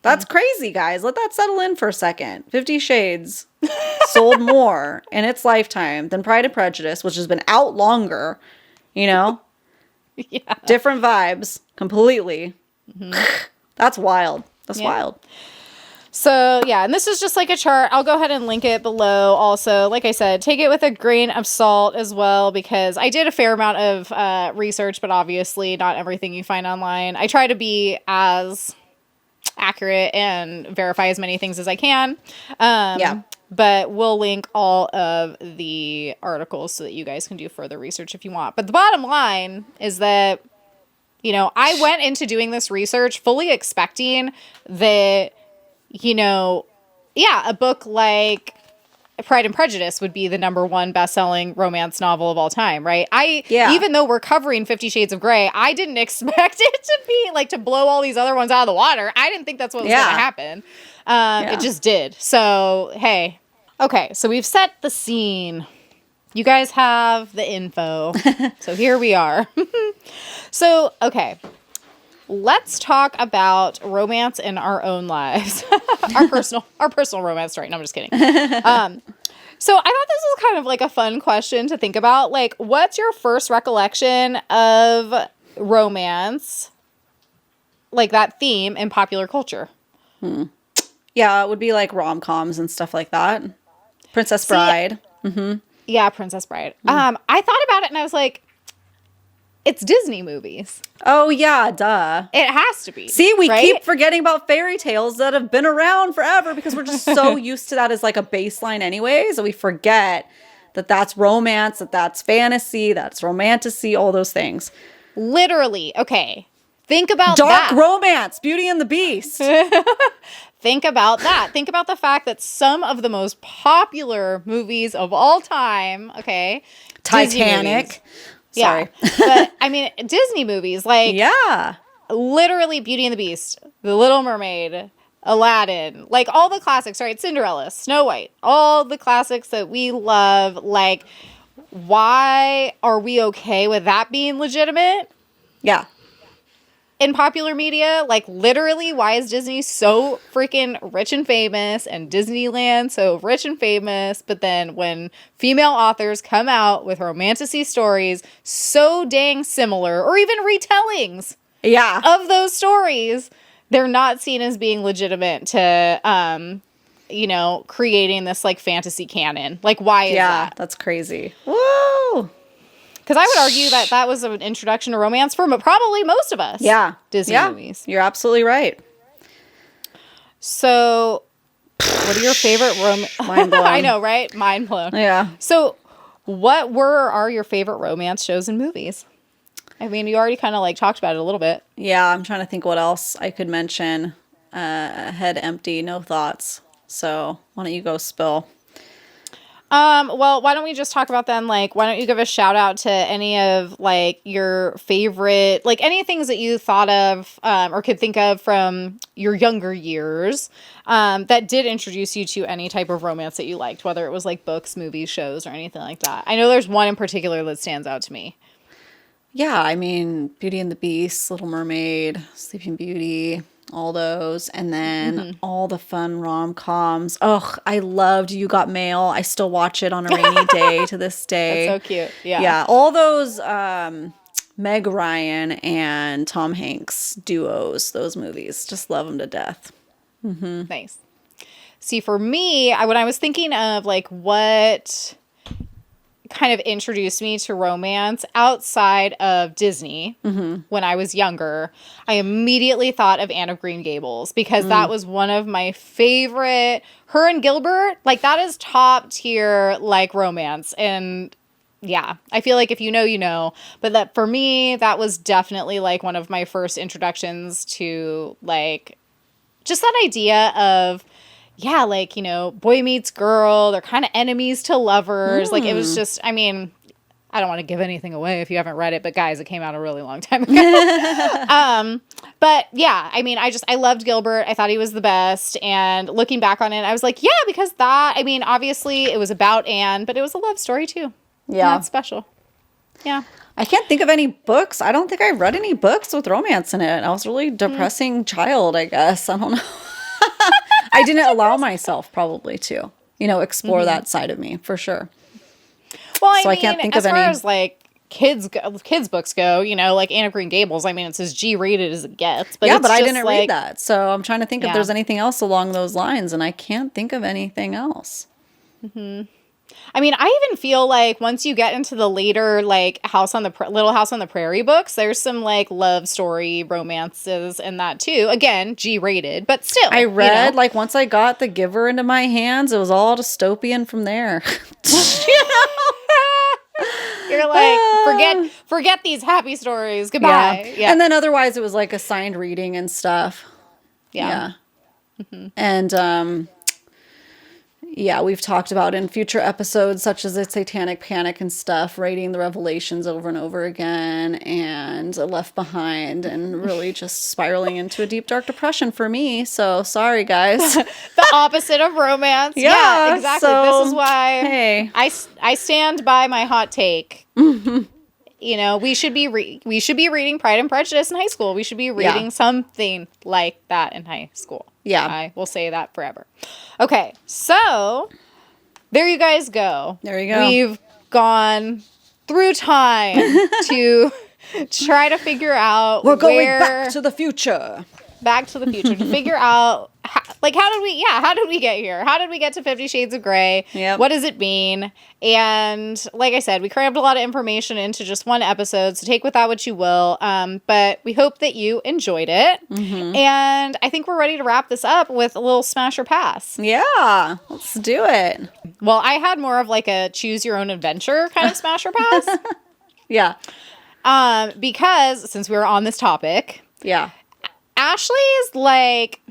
That's crazy, guys. Let that settle in for a second. 50 Shades sold more in its lifetime than Pride and Prejudice, which has been out longer, you know? Yeah. Different vibes completely. That's wild. That's wild. So, yeah, and this is just like a chart. I'll go ahead and link it below also. Like I said, take it with a grain of salt as well, because I did a fair amount of research, but obviously not everything you find online. I try to be as accurate and verify as many things as I can. But we'll link all of the articles so that you guys can do further research if you want. But the bottom line is that, you know, I went into doing this research fully expecting that, you know, a book like Pride and Prejudice would be the #1 best-selling romance novel of all time, right? Even though we're covering 50 Shades of Grey, I didn't expect it to be, like, to blow all these other ones out of the water. I didn't think that's what was going to happen. It just did. So, hey. Okay, so we've set the scene. You guys have the info. So here we are. So, okay. Let's talk about romance in our own lives. our personal romance story. No, I'm just kidding. So I thought this was kind of like a fun question to think about. Like, what's your first recollection of romance, like that theme in popular culture? Yeah, it would be like rom-coms and stuff like that. Princess Bride. Yeah, Princess Bride. I thought about it and I was like, it's Disney movies. Oh, yeah, duh. It has to be. See, we keep forgetting about fairy tales that have been around forever because we're just so used to that as like a baseline anyway. So we forget that that's romance, that that's fantasy, that's romantasy, all those things. Literally. Okay. Think about Dark romance, Beauty and the Beast. Think about that. Think about the fact that some of the most popular movies of all time, okay? Titanic. Sorry. Yeah. But, I mean, Disney movies, like... Yeah. Literally Beauty and the Beast, The Little Mermaid, Aladdin, like all the classics, right? Cinderella, Snow White, all the classics that we love. Like, why are we okay with that being legitimate? Yeah. In popular media, like literally, why is Disney so freaking rich and famous and Disneyland so rich and famous? But then when female authors come out with romantasy stories so dang similar, or even retellings of those stories, they're not seen as being legitimate to, you know, creating this like fantasy canon. Like, why is that? That's crazy. Woo! Because I would argue that that was an introduction to romance for probably most of us. Yeah. Disney movies. You're absolutely right. So, what are your favorite Mind blown. I know, right? Mind blown. Yeah. So, what are your favorite romance shows and movies? I mean, you already kind of like talked about it a little bit. Yeah, I'm trying to think what else I could mention. Head empty, no thoughts. So, why don't you go spill? Well, why don't we just talk about then, like, why don't you give a shout out to any of, like, your favorite, like, any things that you thought of, or could think of from your younger years, that did introduce you to any type of romance that you liked, whether it was, like, books, movies, shows, or anything like that. I know there's one in particular that stands out to me. Yeah, I mean, Beauty and the Beast, Little Mermaid, Sleeping Beauty, all those, and then all the fun rom-coms. Ugh, I loved You Got Mail. I still watch it on a rainy day to this day. That's so cute. Yeah. Yeah, all those Meg Ryan and Tom Hanks duos, those movies. Just love them to death. Nice. See, for me, when I was thinking of like what kind of introduced me to romance outside of Disney when I was younger, I immediately thought of Anne of Green Gables because that was one of my favorite. Her and Gilbert, like that is top tier like romance. And yeah, I feel like if you know, you know. But that for me, that was definitely like one of my first introductions to like just that idea of, yeah, like, you know, boy meets girl. They're kind of enemies to lovers. Like, it was just, I mean, I don't want to give anything away if you haven't read it, but guys, it came out a really long time ago. But yeah, I mean, I loved Gilbert. I thought he was the best. And looking back on it, I was like, yeah, because that, I mean, obviously it was about Anne, but it was a love story too. Yeah. That's special. Yeah. I can't think of any books. I don't think I read any books with romance in it. I was a really depressing child, I guess. I don't know. I didn't allow myself probably to, you know, explore that side of me for sure. Well, I can't think of any. As far as like kids books go, you know, like Anne of Green Gables, I mean, it's as G-rated as it gets. But yeah, but I didn't read that. So I'm trying to think if there's anything else along those lines, and I can't think of anything else. I mean, I even feel like once you get into the later, like, Little House on the Prairie books, there's some, like, love story romances in that, too. Again, G-rated, but still. I read, you know? Like, once I got The Giver into my hands, it was all dystopian from there. You know? You're like, forget these happy stories. Goodbye. Yeah. And then otherwise, it was, like, assigned reading and stuff. Yeah. And, yeah, we've talked about in future episodes, such as the Satanic Panic and stuff, reading the Revelations over and over again, and Left Behind, and really just spiraling into a deep, dark depression for me. So, sorry, guys. The opposite of romance. Yeah, exactly. So, this is why I stand by my hot take. You know, we should be reading Pride and Prejudice in high school. We should be reading something like that in high school. Yeah. I will say that forever. Okay, so there you guys go. There you go. We've gone through time to try to figure out We're going back to the future. Back to the future to figure out how did we get here? How did we get to 50 Shades of Grey? Yep. What does it mean? And like I said, we crammed a lot of information into just one episode, so take with that what you will. But we hope that you enjoyed it. And I think we're ready to wrap this up with a little smash or pass. Yeah, let's do it. Well, I had more of like a choose your own adventure kind of smash or pass. Yeah. Because since we were on this topic. Yeah. Ashley's, like,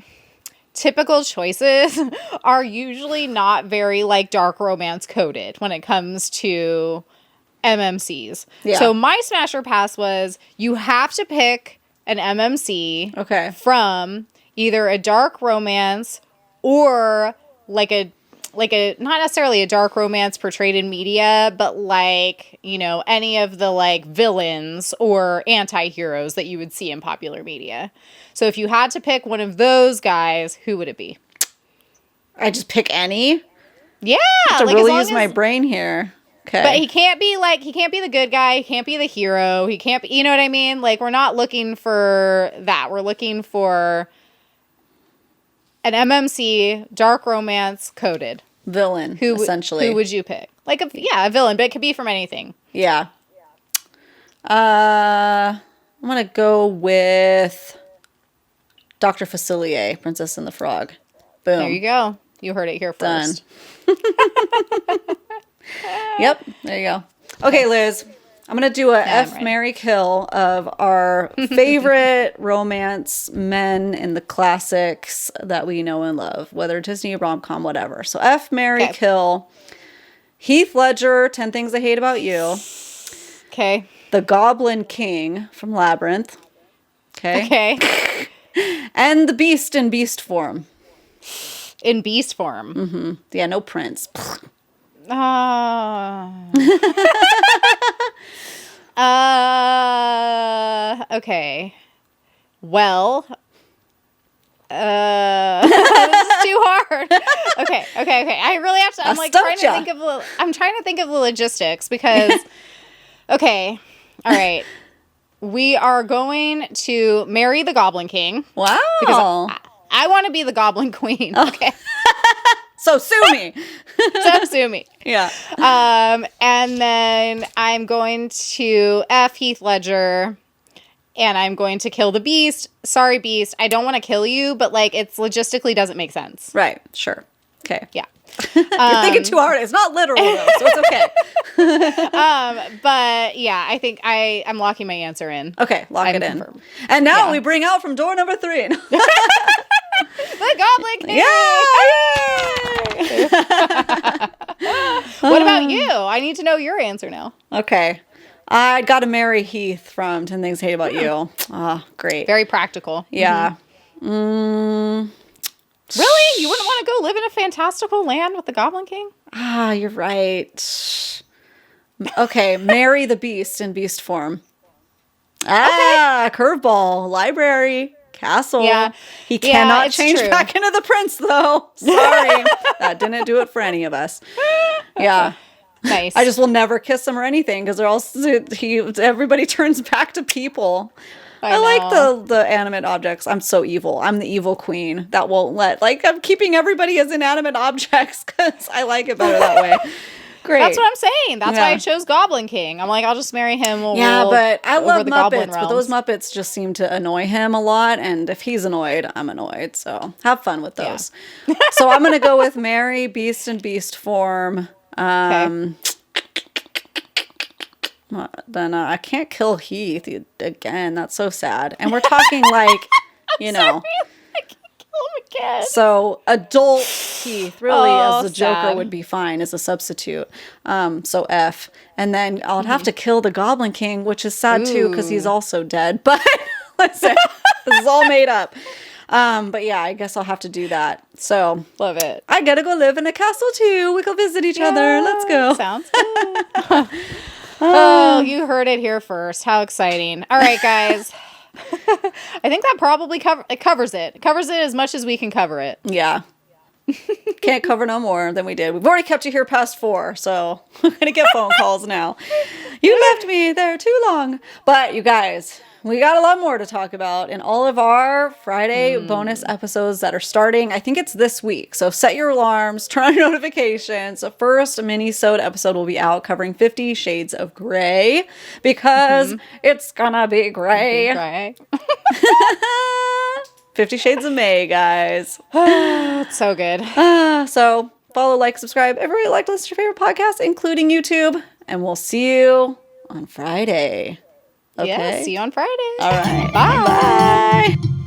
typical choices are usually not very, like, dark romance coded when it comes to MMCs. Yeah. So my smash or pass was you have to pick an MMC from either a dark romance or, like a not necessarily a dark romance portrayed in media, but like, you know, any of the like villains or anti-heroes that you would see in popular media. So if you had to pick one of those guys, who would it be? I just pick any? Yeah. I have to really use my brain here. Okay. But he can't be the good guy. He can't be the hero. He can't be, you know what I mean? Like, we're not looking for that. We're looking for an MMC, dark romance coded. Villain, essentially. Who would you pick? Like, a villain, but it could be from anything. Yeah. I'm going to go with Dr. Facilier, Princess and the Frog. Boom. There you go. You heard it here first. Done. Yep, there you go. Okay, Liz. I'm going to do a Marry, Kill of our favorite romance men in the classics that we know and love, whether Disney, rom-com, whatever. So Marry, Kill. Heath Ledger, 10 Things I Hate About You. Okay. The Goblin King from Labyrinth. Okay. And the Beast in beast form. In beast form? Mm-hmm. Yeah, no prince. Okay. Well, this is too hard. Okay. I really have to. I'm trying to think of the logistics because. Okay. All right. We are going to marry the Goblin King. Wow. I want to be the Goblin Queen. Okay. So sue me. So sue me. Yeah. And then I'm going to F Heath Ledger. And I'm going to kill the Beast. Sorry, Beast. I don't want to kill you, but like it's logistically doesn't make sense. Right. Sure. Okay. Yeah. You're thinking too hard. It's not literal though, so it's okay. But yeah, I think I'm locking my answer in. Okay, lock it in. Confirmed. And now we bring out from door number 3. The Goblin King! Yay! What about you? I need to know your answer now. Okay. I got to marry Heath from 10 Things I Hate About You. Ah, great. Very practical. Yeah. Really? You wouldn't want to go live in a fantastical land with the Goblin King? Ah, you're right. Okay, marry the Beast in beast form. Ah, curveball, library, castle. Yeah. He cannot it's change true. back into the prince, though. Sorry. That didn't do it for any of us. Yeah. Nice. I just will never kiss him or anything because everybody turns back to people. I like the animate objects. I'm so evil. I'm the evil queen that won't let, like, I'm keeping everybody as inanimate objects because I like it better that way. Great. That's what I'm saying. That's why I chose Goblin King. I'm like, I'll just marry him. But I love the Muppets, but those Muppets just seem to annoy him a lot. And if he's annoyed, I'm annoyed. So have fun with those. Yeah. So I'm going to go with marry Beast in beast form. Okay. Then I can't kill Heath again. That's so sad. And we're talking like, you know. I can't kill him again. So adult Heath really as the Joker sad. would be fine as a substitute. So F. And then I'll have to kill the Goblin King, which is sad too because he's also dead. But listen, this is all made up. But yeah, I guess I'll have to do that. So love it. I gotta go live in a castle too. We go visit each other. Let's go. Sounds good. Oh, you heard it here first. How exciting. All right, guys. I think that probably covers it. It covers it as much as we can cover it. Yeah. Can't cover no more than we did. We've already kept you here past 4, so we're going to get phone calls now. You left me there too long. But you guys, we got a lot more to talk about in all of our Friday bonus episodes that are starting. I think it's this week. So set your alarms, turn on your notifications. The first mini-sode episode will be out covering 50 Shades of Grey because it's gonna be gray. 50 Shades of May, guys. It's so good. So follow, like, subscribe. Everybody like to listen to your favorite podcast, including YouTube. And we'll see you on Friday. Okay? Yeah, see you on Friday. All right. Bye. Bye.